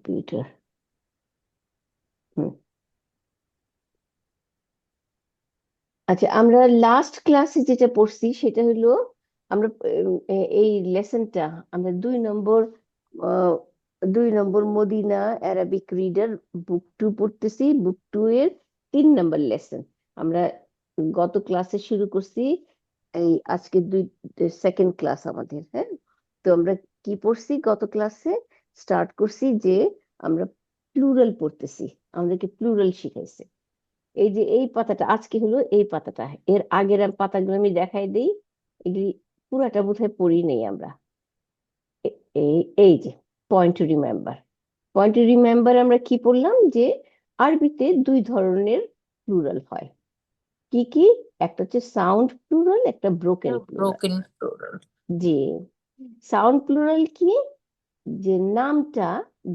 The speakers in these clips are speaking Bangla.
কম্পিউটার। হুম। আচ্ছা, আমরা লাস্ট ক্লাসে যেটা পড়ছি সেটা হলো আমরা এই লেসনটা আমরা 2 নম্বর, আহ, 2 নম্বর মদিনা অ্যারাবিক রিডার বুক 2 পড়তেছি। বুক 2 এর 3 নম্বর লেসন আমরা গত ক্লাসে শুরু করছি। এই আজকে সেকেন্ড ক্লাস আমাদের। হ্যাঁ, তো আমরা কি পড়ছি গত ক্লাসে? স্টার্ট করছি যে আমরা প্লুরাল পড়তেছি, আমাদেরকে প্লুরাল শিখাইছে। এই যে এই পাতাটা আজকে হলো এই পাতাটা, এর আগের পাতাগুলো আমি দেখাই দিই। এগুলি পুরাটা বোধহয় পড়ি নেই আমরা। এই এই যে point to remember. Point to remember আমরা কি পড়লাম? যে আরবিতে 2 ধরনের প্লুরাল হয়। কি কি? একটা হচ্ছে সাউন্ড প্লুরাল, একটা ব্রোকেন প্লুরাল। Broken plural. জি, সাউন্ড প্লুরাল কি? যে নামটা,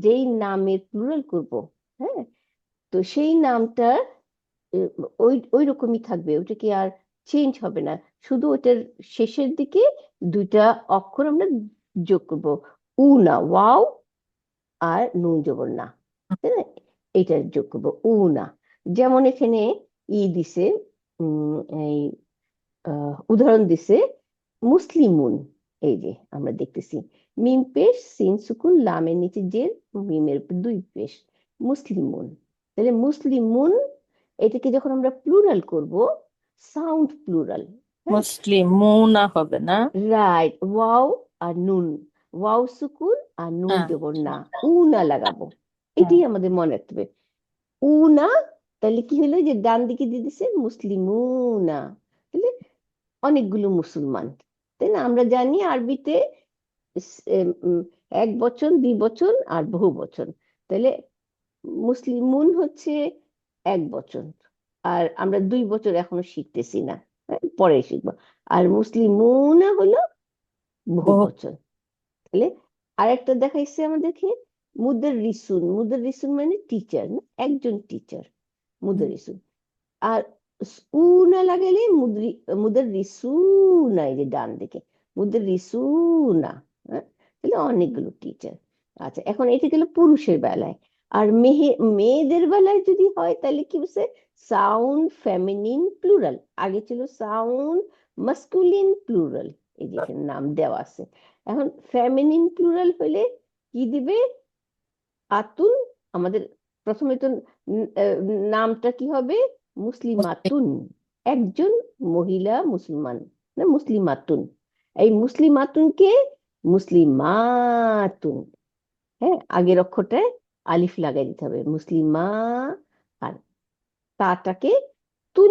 যেই নামের প্লুরাল করব, হ্যাঁ, তো সেই নামটা ওই ওই রকমই থাকবে, ওটা কি আর চেঞ্জ হবে না। শুধু ওটার শেষের দিকে 2টা অক্ষর আমরা যোগ করব, উ না, ওয়াও আর নুন জবর না, তাই না? এটা যোগ করব, উ না। যেমন এখানে ই দিছে, এই উদাহরণ দিছে মুসলিমুন। এই যে আমরা দেখতেছি মিম পেশ সিন সুকুন লামের নিচে জের, মিমের উপর 2 পেশ, মুসলিমুন। তাহলে মুসলিমুন, এটাকে যখন আমরা প্লুরাল করব, সাউন্ড প্লুরাল। হ্যাঁ, মুসলিম মুনা হবে না? রাইট, ওয়াও আর নুন, ওয়াও সুকুন আর নুন হ্যাঁ। জবর না, উ না লাগাবো। হ্যাঁ। এটাই আমাদের মনে রাখতে হবে, উ না। তাহলে কি হলো? যে ডান দিকে দিয়ে দিছে মুসলিমুনা, তাহলে অনেকগুলো মুসলমান, তাই না? আমরা জানি আরবিতে স- এম, উম, এক বচন, দ্বিবচন আর বহু বচন। তাহলে মুসলিমুন হচ্ছে এক বচন, আর আমরা 2 বচন এখনো শিখতেছি না, হ্যাঁ, পরে শিখবো। আর মুসলিমুনা হলো বহু বহু। বচন। তাহলে আরেকটা দেখাইছে আমাদেরকে, মুদাররিসুন। মুদাররিসুন মানে টিচার, না, একজন টিচার, মুদাররিসুন। আর উ না লাগালে মুদাররিসুনা, এই যে ডান দিকে মুদাররিসুনা। হ্যাঁ, তাহলে অনেকগুলো টিচার। আচ্ছা, এখন এটা গেল পুরুষের বেলায়। আর মেয়েদের বেলায় যদি হয় তাহলে কি বলছে? Sound feminine plural. আগে ছিল সাউন্ড মাস্কুলিন প্লুরাল, এই যে এখানে নাম দেওয়া আছে। এখন ফেমিনিন প্লুরাল হলে কি দিবে? আতুন। আমাদের প্রথমে তো নামটা কি হবে? মুসলিম। মুসলিমাতুন, একজন মহিলা মুসলমান, না, মুসলিমাতুন। এই মুসলিমাতুনকে মুসলিমাতুন, হ্যাঁ, আগের অক্ষরটায় আলিফ লাগাই দিতে হবে, মুসলিমা। আর তাটাকে তুন,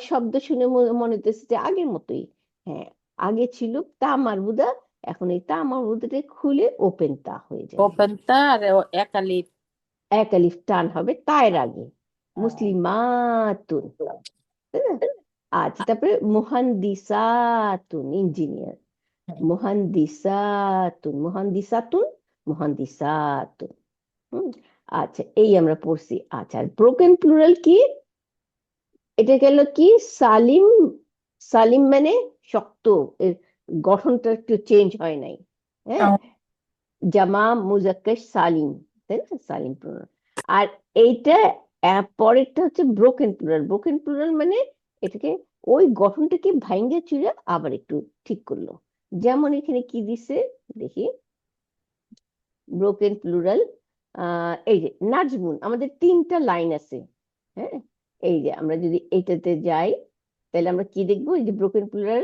শব্দ শুনে মনে হতেছে যে আগের মতোই। হ্যাঁ, আগে ছিল তা মারবুদা, এখন এই তা মারবুদাটা খুলে ওপেন তা হয়ে যাবে। ওপেন তা আর একালিপ। এক আলিফ টান হবে তায়ের আগে, মুসলিমাতুন, তাই না? আচ্ছা, তারপরে মুহান্দিসাতুন, ইঞ্জিনিয়ার। মুহান্দিসাতুন, মুহান্দিসাতুন, মুহান্দিসাতুন। হুম। আচ্ছা, এই আমরা পড়ছি। আচ্ছা, আর ব্রোকেন প্লুরাল কি? এটা গেল কি? সালিম। সালিম মানে শক্ত, এর গঠনটা একটু চেঞ্জ হয় নাই। হ্যাঁ, জামা মুজাক্কার সালিম, তাই না? সালিম প্লুরাল। আর এইটা পরেরটা হচ্ছে ব্রোকেন প্লুরাল। ব্রোকেন প্লুরাল মানে এটাকে ওই গঠনটাকে ভাঙ্গে চুরে আবার একটু ঠিক করলো। যেমন এখানে কি দিছে দেখি, ব্রোকেন প্লুরাল। এই যে নাজমুন, আমাদের 3টা লাইন আছে। হ্যাঁ, এই যে আমরা যদি এটাতে যাই তাহলে আমরা কি দেখবো? এই যে ব্রোকেন প্লুরাল,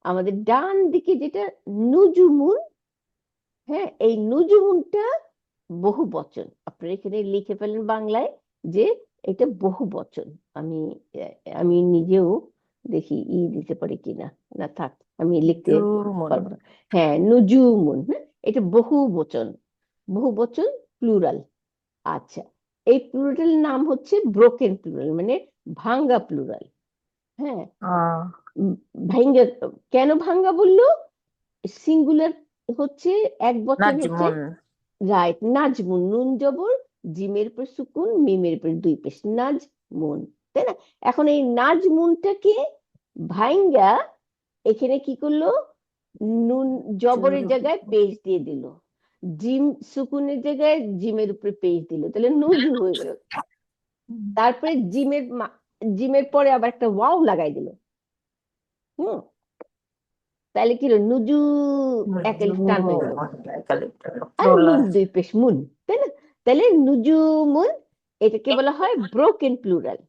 আমাদের ডান দিকে যেটা নুজুমুন, হ্যাঁ, এই নুজুমুনটা বহু বচন। আপনারা এখানে লিখে ফেলেন বাংলায় যে এটা বহু বচন। আমি আমি নিজেও দেখি দিতে পারি কিনা। না, থাক, আমি লিখতে জুমন। পারবো না। হ্যাঁ, নুজুমুন, হ্যাঁ, এটা বহু বচন, বহু বচন প্লুরাল। আচ্ছা, এই প্লুরাল নাম হচ্ছে ব্রোকেন প্লুরাল, মানে ভাঙ্গা প্লুরাল। হ্যাঁ, আহ ভাঙ্গা। কেন ভাঙ্গা বললো? সিঙ্গুলার হচ্ছে, এক বচন হচ্ছে, নাজমুন। রাইট, নাজমুন, নুন জবর, জিমের উপর সুকুন, মিমের উপর 2 পেশ, নাজমুন, তাই না? এখন এই নাজমুনটাকে ভাইঙ্গা এখানে কি করলো? নুন জবরের জায়গায় পেশ দিয়ে দিল। জিম সুকুনের জায়গায় জিমের উপরে পেশ দিল, তাহলে নুজু হয়ে গেল। তারপরে জিমের পরে আবার একটা ওয়াও লাগাই দিল। হুম, তাহলে কি হলো, নুজু এক আলিফ টান হয়ে গেল, আর মুন দুই পেশ মুন, তাই না? তাহলে নুজুমুন, এটাকে বলা হয় ব্রোকেন প্লুরাল।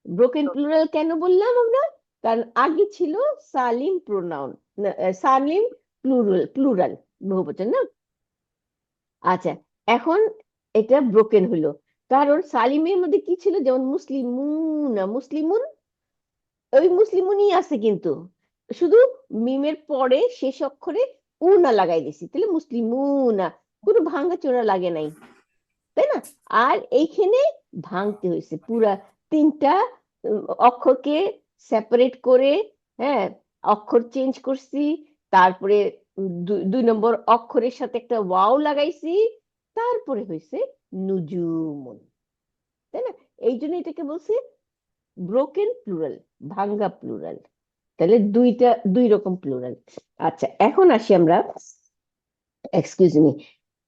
ব্রোকেন প্লুরাল কেন বললাম আমরা? কারণ আগে ছিল Salim pronoun, Salim plural, plural বহুবচন না। আচ্ছা, এখন এটা ব্রোকেন হলো, কারণ সালিমের মধ্যে কি ছিল, যেমন মুসলিমুনা, মুসলিমুন, ওই মুসলিমুনই আছে, কিন্তু শুধু মিমের পরে শেষ অক্ষরে উনা লাগাই দিছি, তাহলে মুসলিমুনা, কোনো ভাঙাচোরা লাগে নাই, তাই না? আর এইখানে ভাঙতে হয়েছে পুরা তিনটা অক্ষরকে সেপারেট করে, হ্যাঁ, অক্ষর চেঞ্জ করছি, তারপরে দুই নম্বর অক্ষরের সাথে একটা ওয়াও লাগাইছি, তারপরে হয়েছে নুজুমুন, তাই না? এই জন্য এটাকে বলছে ব্রোকেন প্লুরাল, ভাঙ্গা প্লুরাল। তাহলে দুই রকম প্লুরাল। আচ্ছা, এখন আসি আমরা, এক্সকিউজ মি,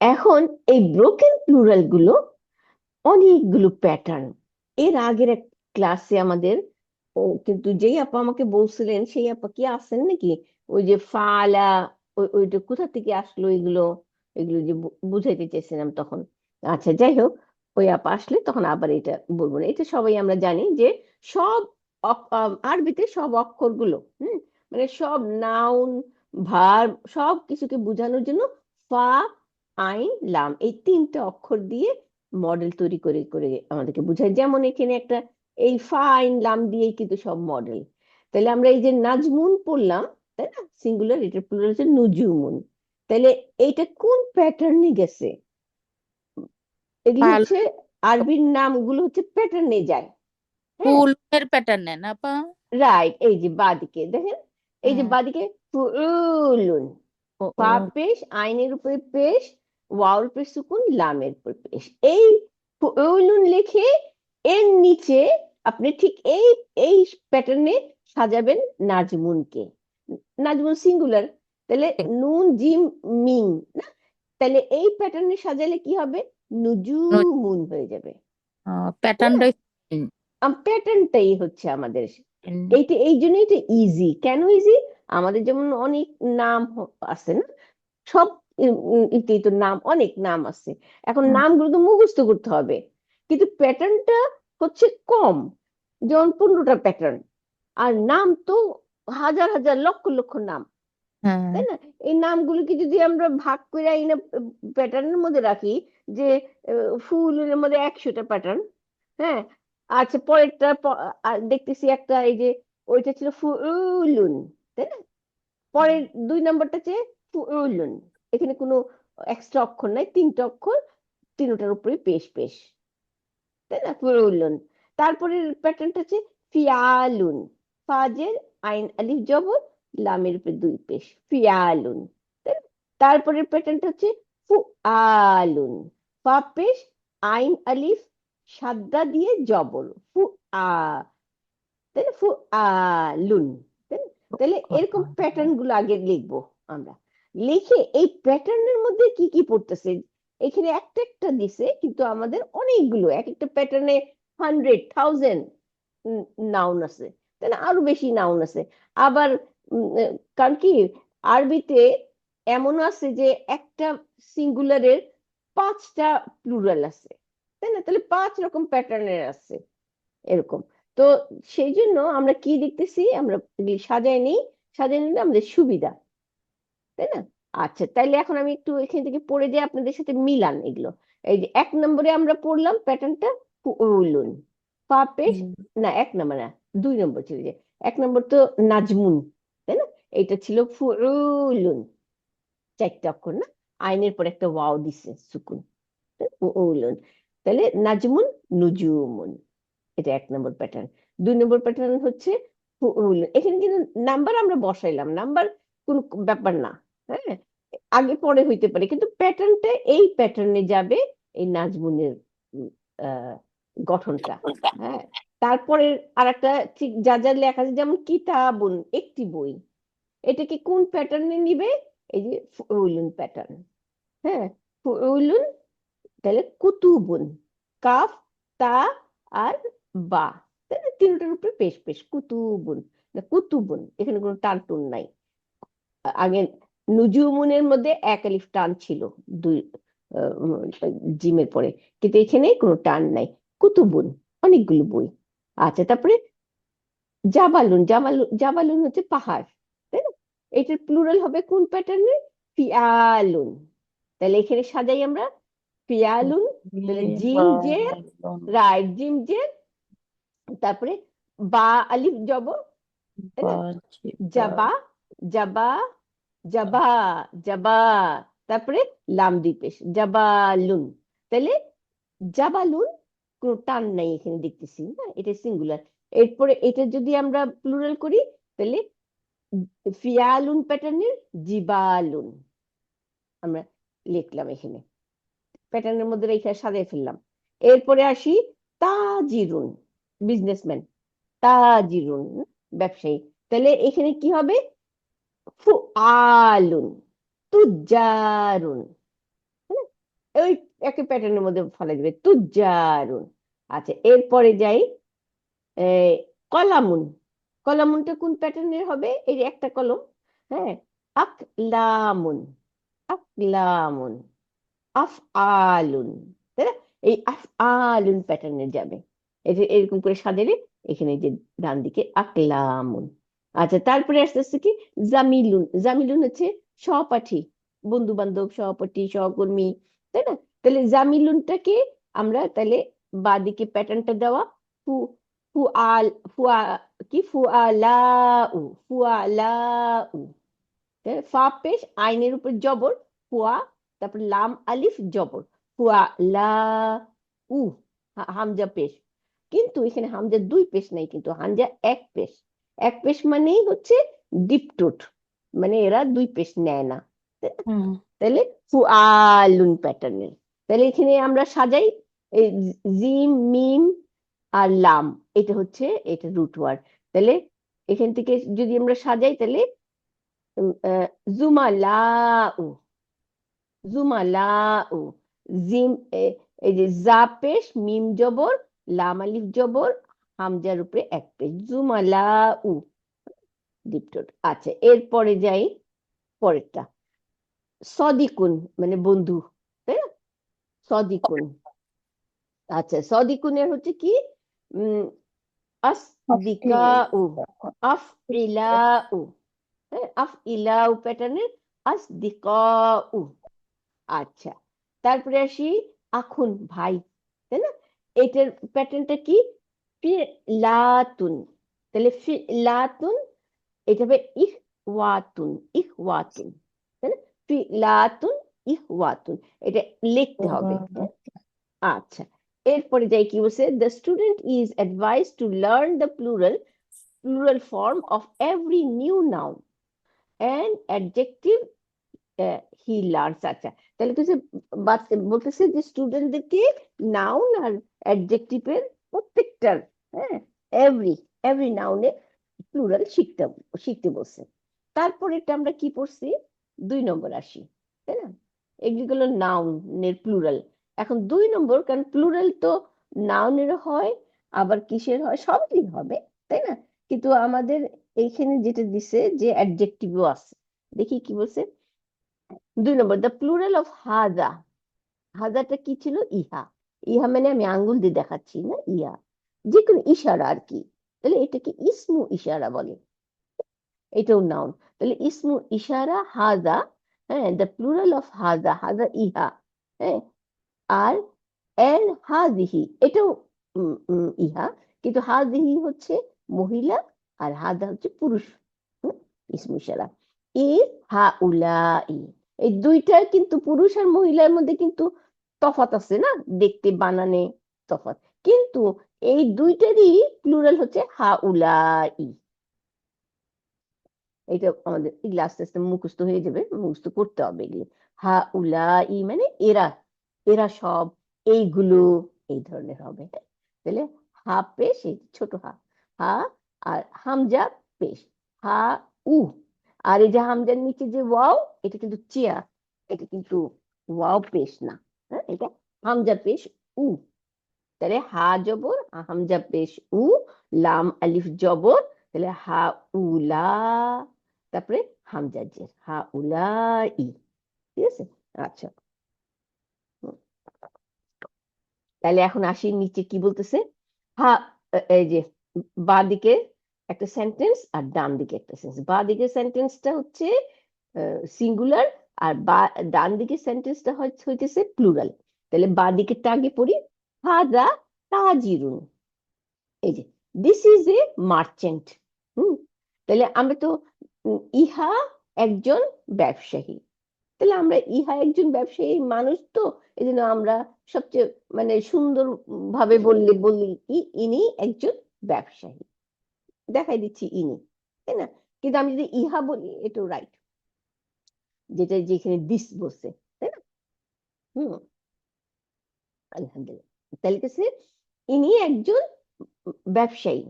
এখন এই ব্রোকেন প্লুরাল গুলো অনেকগুলো প্যাটার্ন। এর আগের এক ক্লাসে আমাদের, কিন্তু যেই আপা আমাকে বলছিলেন, সেই আপা কি আছেন নাকি? ওই যে ফালা, ওইটা কোথা থেকে আসলো এগুলো, এগুলো যে বুঝাইতে চেয়েছিলাম তখন। আচ্ছা, যাই হোক, ওই আপা আসলে তখন আবার এটা বলবো না, এটা সবাই আমরা জানি যে সব আরবিতে সব অক্ষরগুলো, মানে সব নাউন, ভার্ব, সব কিছুকে বোঝানোর জন্য ফা, আইন, লাম, এই তিনটা অক্ষর দিয়ে মডেল তৈরি করে করে আমাদেরকে বোঝায়। যেমন এখানে একটা, এই ফা আইন লাম দিয়েই কিন্তু সব মডেল। তাহলে আমরা এই যে নাজমুন পড়লাম, তাই না, সিঙ্গুলার, এটা প্লুরাল হচ্ছে নুজুমুন। তাহলে এইটা কোন প্যাটার্নে গেছে? এগুলো ভালো। হচ্ছে আরবির নামগুলো হচ্ছে প্যাটার্নে যায়। হ্যাঁ, ফুলের প্যাটার্ন নেন আপা। রাইট, এই যে বাদিকে দেখেন, এই যে হুম। বাদিকে ফুলুন, ও ও। ফা পেশ, আইনের উপরে পেশ, ওয়াওর উপরে সুকুন, লামের উপরে পেশ, এই ফুলুন লিখে এর নিচে আপনি ঠিক এই এই প্যাটার্নে সাজাবেন নাজমুনকে। নাজমুন সিঙ্গুলার, তাহলে নুন জিম মিং না, তাহলে এই প্যাটার্নে সাজালে কি হবে, নুজুমুন হয়ে যাবে, তাই না? প্যাটার্নটা। প্যাটার্নটাই হচ্ছে আমাদের এইটা, এই জন্যই এটা ইজি। কেন ইজি? আমাদের যেমন অনেক নাম আছে না, সব ইতেই তো নাম, অনেক নাম আছে, এখন নামগুলো তো মুখস্থ করতে হবে, কিন্তু প্যাটার্নটা হচ্ছে কম, যেমন 15টা প্যাটার্ন, আর নাম তো হাজার হাজার লক্ষ লক্ষ নাম, হ্যাঁ। তাই না? এই নামগুলোকে যদি আমরা ভাগ করে এই প্যাটার্নের মধ্যে রাখি, যে ফুলের মধ্যে 100টা প্যাটার্ন, হ্যাঁ, আচ্ছা, পরেরটা দেখতেছি একটা, এই যে ওইটা ছিল ফুলুন, তাই না? পরের 2 নম্বরটা হচ্ছে ফুলুন, এখানে কোনো এক্সট্রা অক্ষর নাই, 3টা অক্ষর, তিনটার উপরে পেশ পেশ, তাই না, ফুলুন। তারপরের প্যাটার্নটা হচ্ছে ফিয়ালুন, ফাজের, আইন আলিফ জবর, লামের উপরে 2 পেশ, ফিয়ালুন, তাই না? তারপরের প্যাটার্নটা হচ্ছে ফুআলুন, ফা পেশ, আইন আলিফ সাদ্দা দিয়ে জবর, ফুআ, তাই না, ফুআলুন, তাই না? তাহলে এরকম প্যাটার্ন গুলো আগে লিখবো আমরা, লিখে এই প্যাটার্নের মধ্যে কি কি পড়তেছে, এখানে একটা একটা দিছে, কিন্তু আমাদের অনেকগুলো, এক একটা প্যাটার্নে 100, 1000 নাউন আছে, তাই না, আরো বেশি নাউন আছে। আবার কারণ কি, আরবিতে এমন আছে যে একটা সিঙ্গুলারের 5টা প্লুরাল আছে, তাই না? তাহলে 5 রকম প্যাটার্নের আছে এরকম। তো সেই জন্য আমরা কি দেখতেছি, আমরা এগুলি সাজাই নিই, সাজাই নিলে আমাদের সুবিধা, তাই না? আচ্ছা, তাইলে এখন আমি একটু এখান থেকে পড়ে যাই, আপনাদের সাথে মিলান এগুলো। এই যে 1 নম্বরে আমরা পড়লাম প্যাটার্নটা, ফুউলুন, ফা পেশ, না 1 নম্বর না, 2 নম্বর ছিল, যে 1 নম্বর তো নাজমুন, তাই না? এটা ছিল ফুউলুন, 4টা অক্ষর না, আইনের পর একটা ওয়াও দিছে সুকুন, ফুউলুন, তাহলে নাজমুন, নুজুমুন, এটা 1 নম্বর প্যাটার্ন। 2 নম্বর প্যাটার্ন হচ্ছে এখানে কিন্তু নাম্বার আমরা বসাইলাম, নাম্বার কোনো ব্যাপার না, হ্যাঁ, আগে পরে হইতে পারে, কিন্তু প্যাটার্নটা এই প্যাটার্নে যাবে, এই নাজমুনের উম, আহ, গঠনটা, হ্যাঁ। তারপরে আর একটা ঠিক যা যা লেখা আছে, যেমন কিতাবুন, একটি বই, এটাকে কোন প্যাটার্নে নিবে, এই যে উলুন প্যাটার্ন, হ্যাঁ। ফুউলুন, তাহলে কুতুবুন, কাফ, তা আর বা, তাহলে তিনটার উপরে পেশ পেশ, কুতুবুন না কুতুবুন, এখানে কোনো টান টুন নাই। আগে নুজুমুনের মধ্যে এক আলিফ টান ছিল দুই জিমের পরে, কিন্তু এখানে কোনো টান নাই। কুতুবুন, অনেকগুলো বই। আচ্ছা, তারপরে জাবালুন, জাবালুন হচ্ছে পাহাড়, তাই না? এটার প্লুরাল হবে কোন প্যাটার্নে? ফিয়ালুন। তাহলে এখানে সাজাই আমরা ফিয়ালুন, তাহলে জিম জের, জিবালুন রাইট, জিম জের, তারপরে বা আলিফ জবর, তাই বা না? জিবা জাবা, জাবা, জাবা, জাবা, তারপরে লাম দুই পেশ, জাবালুন। তাহলে জাবালুন, কোনো টান নাই এখানে দেখতেছি না, এটা সিঙ্গুলার। এরপরে এটা যদি আমরা প্লুরাল করি, তাহলে ফিয়ালুন প্যাটার্নের জিবালুন আমরা লিখলাম এখানে, প্যাটার্নের মধ্যে রেখে সাজিয়ে ফেললাম। এরপরে আসি তাজিরুন, বিজনেসম্যান, তাজিরুন, ব্যবসায়ী। তাহলে এখানে কি হবে? ফুআলুন, তুজারুন, হ্যাঁ? ওই একই প্যাটার্নের মধ্যে ফেলে দিবে, তুজারুন। আচ্ছা, এরপরে যাই এই কলামুন। কলামুনটা কোন প্যাটার্নের হবে? এই যে একটা কলম, হ্যাঁ, আকলামুন, আকলামুন, আফআলুন, তাই না? এই আফআলুন প্যাটার্নে যাবে। এটা এরকম করে সাজালে এখানে যে ডান দিকে আকলামুন। আচ্ছা, তারপরে আস্তে আস্তে কি জামিলুন। জামিলুন হচ্ছে সহপাঠী, বন্ধু বান্ধব, সহপাঠী, সহকর্মী, তাই না? তাহলে জামিলুনটাকে আমরা তাহলে বাদিকে প্যাটার্নটা দেওয়া, ফু ফুআল ফুয়া কি ফুআলাউ, ফুআলাউ, ফা পেশ আইনের উপর জবর, ফুয়া, তারপর লাম আলিফ জবর, ফুয়া লা উ, হামজা পেশ। কিন্তু এখানে হামজা দুই পেশ নাই, কিন্তু হামজা এক পেশ। এক পেশ মানেই হচ্ছে ডিপটোট, মানে এরা দুই পেশ নেয় না। তাহলে ফুআলুন প্যাটার্নের। তাহলে এখানে আমরা সাজাই এই জিম মিম আর লাম, এটা হচ্ছে এটা রুট ওয়ার্ড। তাহলে এখান থেকে যদি আমরা সাজাই, তাহলে জুমালাউ, জুমালাউ, জিম এই যে জা পেশ মিম জবর লাম আলিফ জবর হামজার উপরে এক পেশ, জুমালাউ, ডিপটোট। আচ্ছা, এরপরে যাই পরেরটা, সদিকুন মানে বন্ধু, তাই না? সদিকুন। আচ্ছা, সদিকুনের হচ্ছে কি? উম আসদিকাউ, আফইলাউ, হ্যাঁ, আফইলাউ প্যাটার্নের আসদিকাউ। আচ্ছা, তারপরে আসি আখুন, ভাই, তাই না? এটার প্যাটার্নটা কি? ফিলাতুন, তাহলে ফিলাতুন, এটা হবে ইখওয়াতুন, ইখওয়াতুন, তাই না? ফিলাতুন, ইখওয়াতুন, এটা লিখতে হবে, হ্যাঁ? আচ্ছা, এরপরে যাই কি বলছে, the student is advice to learn the plural form of every new noun and adjective he learns. আচ্ছা, তাহলে কিছু বলতেছে যে স্টুডেন্টদেরকে নাউন আর অ্যাডজেক্টিভের প্রত্যেকটার, হ্যাঁ, এভরি এভরি নাউনের প্লুরাল শিখতে শিখতে বলছে। তারপরে এটা আমরা কি পড়ছি? 2 নম্বর আসি, তাই না? এগুলো নাউনের প্লুরাল। এখন 2 নম্বর, কারণ প্লুরাল তো নাউনের হয়, আবার কিসের হয়, সবই হবে, তাই না? কিন্তু আমাদের এইখানে যেটা দিছে যে অ্যাডজেক্টিভও আছে, দেখি কি বলছে। 2 নম্বর, দ্য প্লুরাল অফ হাজা। হাজাটা কি ছিল? ইহা। ইহা মানে আমি আঙ্গুল দিয়ে দেখাচ্ছি না, ইহা যে কোনো ইশারা আর কি। তাহলে এটাকে ইসমু ইশারা বলে, এটাও নাউন। তাহলে ইসমু ইশারা হাজা, হ্যাঁ, দ্য প্লুরাল অফ হাজা, হাজা ইহা, হ্যাঁ। আর এন হাজিহি, এটাও ইহা, কিন্তু হাজিহি হচ্ছে মহিলা আর হাজা হচ্ছে পুরুষ, ইসমু ইশারা। ই হা উলাই, এই দুইটার কিন্তু পুরুষ আর মহিলার মধ্যে কিন্তু তফাৎ আছে না, দেখতে বানানে তফাৎ, কিন্তু এই দুইটারই প্লুরাল হচ্ছে হা উলাই। এটা আমাদের এগুলো আস্তে আস্তে মুখস্থ হয়ে যাবে, মুখস্থ করতে হবে এগুলো। হা উলাই মানে এরা, এরা সব, এইগুলো, এই ধরনের হবে। তাহলে হা পেশ, এই ছোট হা, হা, আর হামজা পেশ, হা উ, আর এই যে হামজার নিচে যে ওয়াও, এটা কিন্তু চেয়ার, এটা কিন্তু ওয়াও পেশ না, হ্যাঁ এটা হামজা পেশ উ। তাহলে হা জবর, হামজা পেশ উ, লাম আলিফ জবর, তাহলে হা উলা, তারপরে হামজা জের হা উলা ই। ঠিক আছে। আচ্ছা, হুম। তাহলে এখন আসি নিচে কি বলতেছে। হা, এই যে বা দিকে একটা সেন্টেন্স আর ডান দিকে একটা সেন্টেন্স। বা দিকের সেন্টেন্সটা হচ্ছে সিঙ্গুলার, আর বা ডান দিকের সেন্টেন্সটা হইতেছে প্লুরাল। তাহলে বা দিকেরটা আগে পড়ি। হাদা তাজিরুন, এই যে দিস ইজ এ মার্চেন্ট। হুম। তাহলে আমরা তো ইহা একজন ব্যবসায়ী। তাহলে আমরা ইহা একজন ব্যবসায়ী মানুষ তো, এই জন্য আমরা সবচেয়ে মানে সুন্দর ভাবে বলি কি ইনি একজন ব্যবসায়ী, দেখাই দিচ্ছি ইনি, তাই না? কিন্তু আমি যদি ইহা বলি এটাও রাইট, যেটা যেখানে দিস বসে, তাই না? হুম। আলহামদুলিল্লাহ। তাহলে কাছে ইনি একজন ব্যবসায়ী,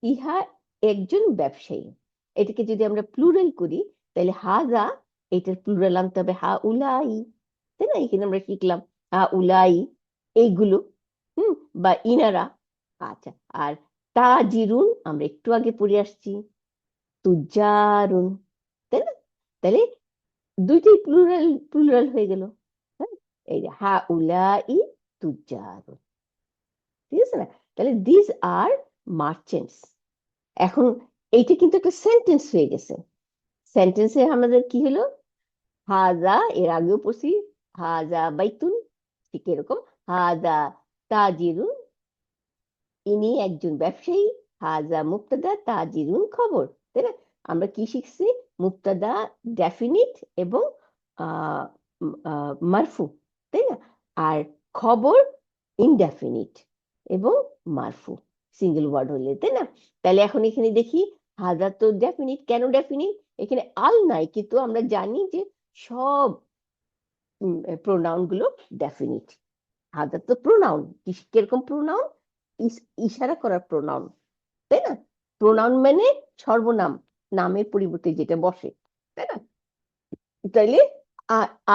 ইহা একজন ব্যবসায়ী। এটাকে যদি আমরা প্লুরাল করি তাহলে হাজা, এটার প্লুরাল আনতে হবে হা উলাই, তাই না? এখানে আমরা শিখলাম হা উলাই এইগুলো, হুম, বা ইনারা। আচ্ছা, আর তাজিরুন আমরা একটু আগে পড়ে আসছি তুজারুন, তাই না? তাহলে দুইটাই প্লুরাল প্লুরাল হয়ে গেল। হ্যাঁ, এই যে হা উলাই তুজারুন, ঠিক আছে না? তাহলে দিস আর মার্চেন্টস। এখন এইটা কিন্তু একটা সেন্টেন্স হয়ে গেছে। সেন্টেন্সে আমাদের কি হলো, হাজা এর আগেও পড়ছি, হাজা বাইতুন, ঠিক এরকম হাজা তাজিরুন, ইনি একজন ব্যবসায়ী, হাজা মুক্তাদা তাজিরুন খবর, তাই না? আমরা কি শিখছি, মুক্তাদা ডেফিনিট এবং আহ মারফু, তাই না? আর খবর ইনডেফিনিট এবং মারফু, সিঙ্গেল ওয়ার্ড হলে, তাই না? তাহলে এখন এখানে দেখি হাজা তো ডেফিনিট, কেন ডেফিনিট? এখানে আল নাই, কিন্তু আমরা জানি যে সব প্রোনাউন গুলো ডেফিনিট। হাজা তো প্রোনাউন, কিরকম প্রোনাউন, ইশারা করার প্রোনাউন, তাই না? প্রোনাউন মানে সর্বনাম, নামের পরিবর্তে যেটা বসে, তাই না? তাইলে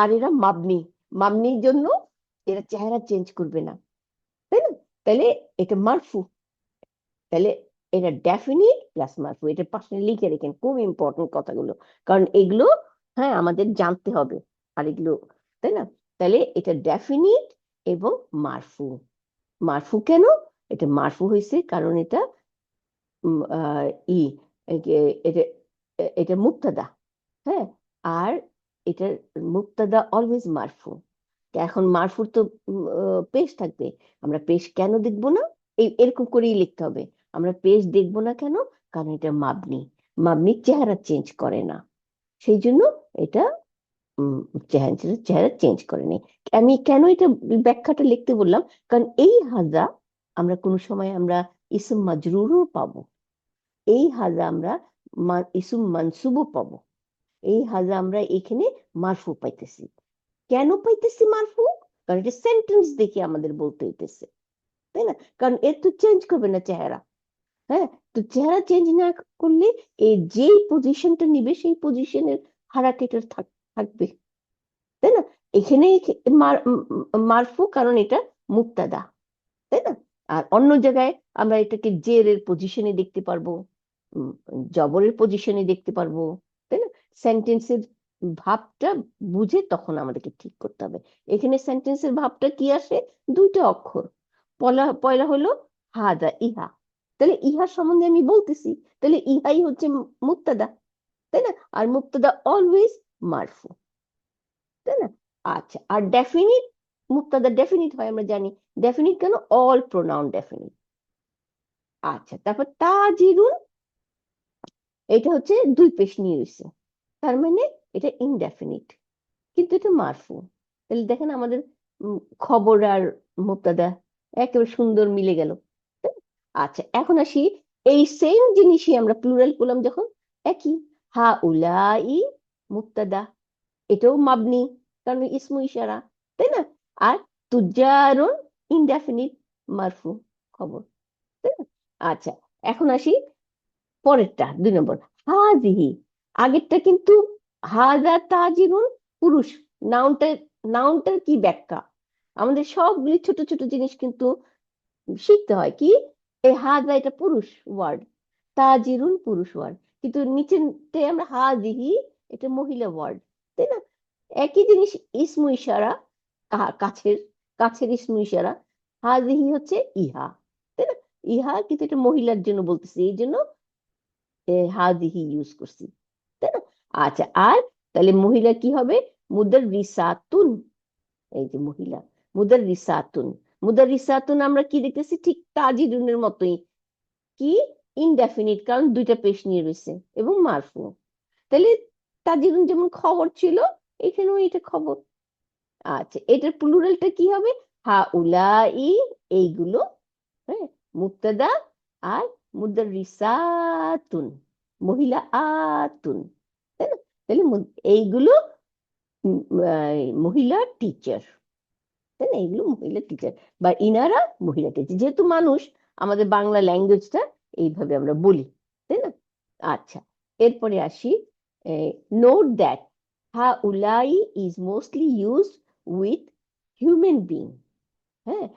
আর এরা মাবনি, মাবনির জন্য এরা চেহারা চেঞ্জ করবে না, তাই না? তাইলে এটা মারফু। তাহলে এটা ডেফিনিট প্লাস মারফু, এটা পাশে লিখে রেখেন, খুব ইম্পর্টেন্ট কথাগুলো, কারণ এগুলো হ্যাঁ আমাদের জানতে হবে। আর এগুলো, তাই না? তাহলে এটা ডেফিনিট এবং মারফু। মারফু কেন? এটা মারফু হয়েছে কারণ এটা উম, আহ, ই এটা এটা মুক্তাদা, হ্যাঁ। আর এটার মুক্তাদা অলওয়েজ মারফু। এখন মারফুর তো পেশ থাকবে, আমরা পেশ কেন দেখবো না? এরকম করেই লিখতে হবে। আমরা পেশ দেখবো না কেন? কারণ এটা মাবনি, মাবনি চেহারা চেঞ্জ করে না, সেই জন্য এটা উম, চেহারা চেহারা চেঞ্জ করেনি। আমি কেন এটা ব্যাখ্যাটা লিখতে বললাম, কারণ এই হাজা আমরা কোনো সময় আমরা ইসম মাজরুরও পাবো, এই হাজা আমরা ইসম মানসুবও পাবো, এই হাজা আমরা এখানে মারফু পাইতেছি। কেন পাইতেছি মারফু? কারণ এটা সেন্টেন্স দেখে আমাদের বলতে হইতেছে, তাই না? কারণ এর তো চেঞ্জ করবে না চেহারা, হ্যাঁ। তো চেহারা চেঞ্জ না করলে এই যেই পজিশনটা নিবে সেই পজিশনের হারাকে এটা থাকবে, তাই না? এখানে মারফু কারণ এটা মুক্তাদা, তাই না? আর অন্য জায়গায় আমরা এটাকে জেরের পজিশনে দেখতে পারবো, উম, জবরের পজিশনে দেখতে পারবো, তাই না? সেন্টেন্সের ভাবটা বুঝে তখন আমাদেরকে ঠিক করতে হবে। এখানে সেন্টেন্সের ভাবটা কি আসে, দুইটা অক্ষর। পয়লা পয়লা হলো হাদা ইহা, তাহলে ইহা সম্বন্ধে আমি বলতেছি, তাহলে ইহাই হচ্ছে মুক্তাদা, তাই না? আর মুক্তাদা অলওয়েজ মারফু, তাই না? আচ্ছা, আর ডেফিনিট, মুক্তাদা ডেফিনিট হয় আমরা জানি, ডেফিনিট কেন, অল প্রোনাউন ডেফিনিট। আচ্ছা, তারপর তাজিরুন, এটা হচ্ছে দুই পেশ নিয়ে রয়েছে, তার মানে এটা ইনডেফিনিট, কিন্তু এটা মারফু। তাহলে দেখেন আমাদের খবর আর মুক্তাদা একেবারে সুন্দর মিলে গেল। আচ্ছা, এখন আসি, এই সেম জিনিসই আমরা প্লুরাল করলাম যখন, একই হা উলাই মুক্তাদা, এটাও মাবনি কারণ ইসমু ইশারা, তাই না? আর তুজারুন ইনডেফিনিট মারফু, খবর, তাই না? আচ্ছা, এখন আসি পরেরটা 2 নম্বর, হাজিহি। আগেরটা কিন্তু হাজা তাজিরুন পুরুষ, নাউনটা নাউনটার কি ব্যাখ্যা, আমাদের সবগুলি ছোট ছোট জিনিস কিন্তু শিখতে হয়। কি, এই হাজা এটা পুরুষ ওয়ার্ড, তাজিরুন পুরুষ ওয়ার্ড, কিন্তু নিচেতে আমরা হাজিহি এটা মহিলা ওয়ার্ড, তাই না? একই জিনিস ইসমু ইশারা, কাছের কাছের ইসমু ইশারা, হাজিহি হচ্ছে ইহা, তাই না? ইহা কিন্তু এটা মহিলার জন্য বলতেছি, এই জন্য হাজিহি ইউজ করছি, তাই না? আচ্ছা, আর তাহলে মহিলা কি হবে? মুদাররিসাতুন, এই যে মহিলা মুদাররিসাতুন। মুদাররিসাতুন আমরা কি দেখতেছি? ঠিক তাজিরুনের মতোই, কি, ইনডেফিনিট, কারণ দুইটা পেশ নিয়ে রয়েছে এবং মারফু। তাহলে তাজিরুন যেমন খবর ছিল, এখানেও এটা খবর। আচ্ছা, এটার প্লুরালটা কি হবে? হা উলাই, এইগুলো, হ্যাঁ, মুক্তাদা, আর মুদাররিসাতুন মহিলা আতুন, তাই না? তাহলে এইগুলো মহিলা টিচার, তাই না? এগুলো মহিলা টিচার বা ইনারা মহিলা টিচার, যেহেতু মানুষ, আমাদের বাংলা ল্যাঙ্গুয়েজটা এইভাবে আমরা বলি, তাই না? আচ্ছা, এরপরে আসি, নোট দ্যাট হা উলাই is mostly used with human being. হ্যাঁ,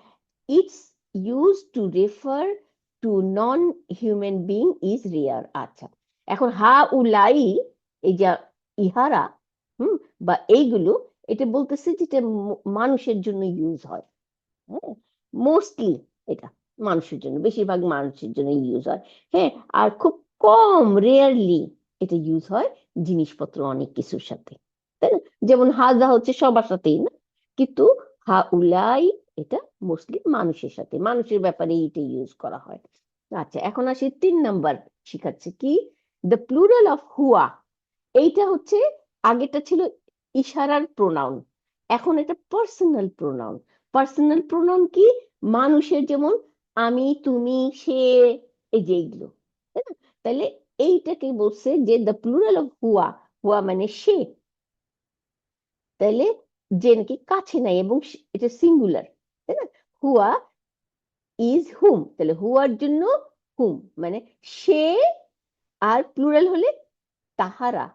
it's use to refer to non human being is rare. আচ্ছা, এখন হা উলাই, এই যে ইহারা, বা এইগুলো, এটা বলতেছে যেটা মানুষের জন্য ইউজ হয়। হ্যাঁ, মোস্টলি এটা মানুষের জন্য, বেশিরভাগ মানুষের জন্য ইউজ হয়। হ্যাঁ, আর খুব কম, রেয়ারলি এটা ইউজ হয় জিনিসপত্র অনেক কিছুর সাথে, তাই না? যেমন হাজা হচ্ছে সবার সাথেই না, কিন্তু হা উলাই এটা মোস্টলি মানুষের সাথে, মানুষের ব্যাপারে এটা ইউজ করা হয়। আচ্ছা, এখন আসি 3 নাম্বার, শিখাচ্ছে কি, দ্য প্লুরাল অফ হুয়া। এইটা হচ্ছে, আগেটা ছিল ইশারার প্রোনাউন, এখন এটা পার্সোনাল প্রোনাউন। পার্সোনাল প্রোনাউন কি, মানুষের, যেমন আমি, তুমি, সে, এই যে এইগুলো, তাই না? তাহলে এইটাকে বলছে যে দ্য প্লুরাল অফ হুয়া, হুয়া মানে সে, তাহলে যে নাকি কাছে নাই, এবং এটা সিঙ্গুলার, তাই না? হুয়া ইজ হুম, তাহলে হুয়ার জন্য হুম মানে সে, আর প্লুরাল হলে তাহারা,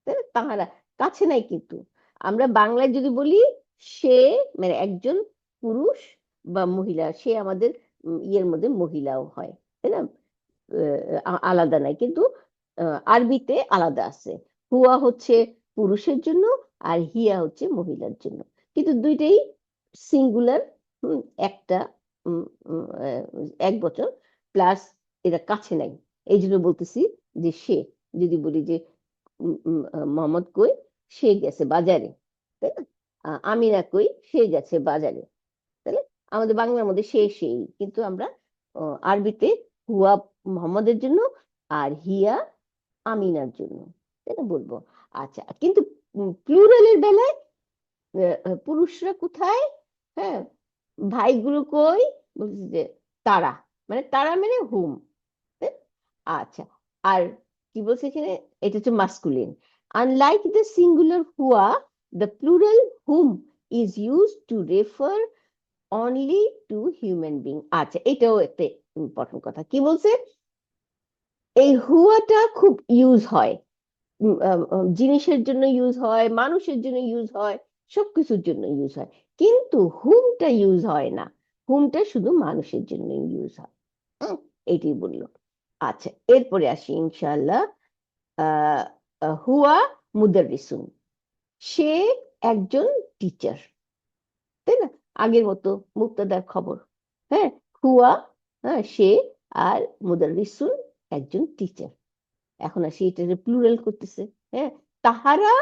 তাই না? তাহারা কাছে নাই, কিন্তু আমরা বাংলায় যদি বলি সে, মানে একজন পুরুষ বা মহিলা, সে আমাদের ইয়ের মধ্যে মহিলাও হয়, তাই না? আলাদা নাই, কিন্তু আরবিতে আলাদা আছে। হুয়া হচ্ছে পুরুষের জন্য, আর হিয়া হচ্ছে মহিলার জন্য, কিন্তু দুইটাই সিঙ্গুলার, একটা উম, উম, আহ, এক বচন, প্লাস এরা কাছে নাই, এই জন্য বলতেছি যে সে, যদি বলি যে মোহাম্মদ কই, সে গেছে বাজারে, তাই না? আমিনা কই, সে গেছে বাজারে, তাহলে আমাদের বাংলার মধ্যে সে সেই, কিন্তু আমরা আরবিতে হুয়া মোহাম্মদের জন্য, আর হিয়া আমিনার জন্য, তাই না বলবো। আচ্ছা, কিন্তু প্লুরালের বেলায় পুরুষরা কোথায়? হ্যাঁ, ভাইগুলো কই? বলছি যে তারা, মানে তারা মানে হুম। আচ্ছা, আর কি বলছে এখানে? এটা হচ্ছে মাস্কুলিন। আনলাইক দ্য সিঙ্গুলার হুয়া, the plural hmm is use to refer only two human being. আচ্ছা, এটাও একটা ইম্পর্টেন্ট কথা, কি বলছে? এই হুয়াটা খুব ইউজ হয়, জিনিসের জন্য ইউজ হয়, মানুষের জন্য ইউজ হয়, সবকিছুর জন্য ইউজ হয়, কিন্তু হুমটা ইউজ হয় না, হুমটা শুধু মানুষের জন্য ইউজ হয়। হুম, এটাই বললো। আচ্ছা, এরপরে আসি ইনশাআল্লাহ, আহ হুয়া মুদাররিসুন, সে একজন টিচার, তাই না? আগের মতো মুক্তাদার খবর, হ্যাঁ, হুয়া, হ্যাঁ সে, আর মুদাররিসুন একজন টিচার। এখন আসি এটা প্লুরাল করতেছে, হ্যাঁ, তাহারা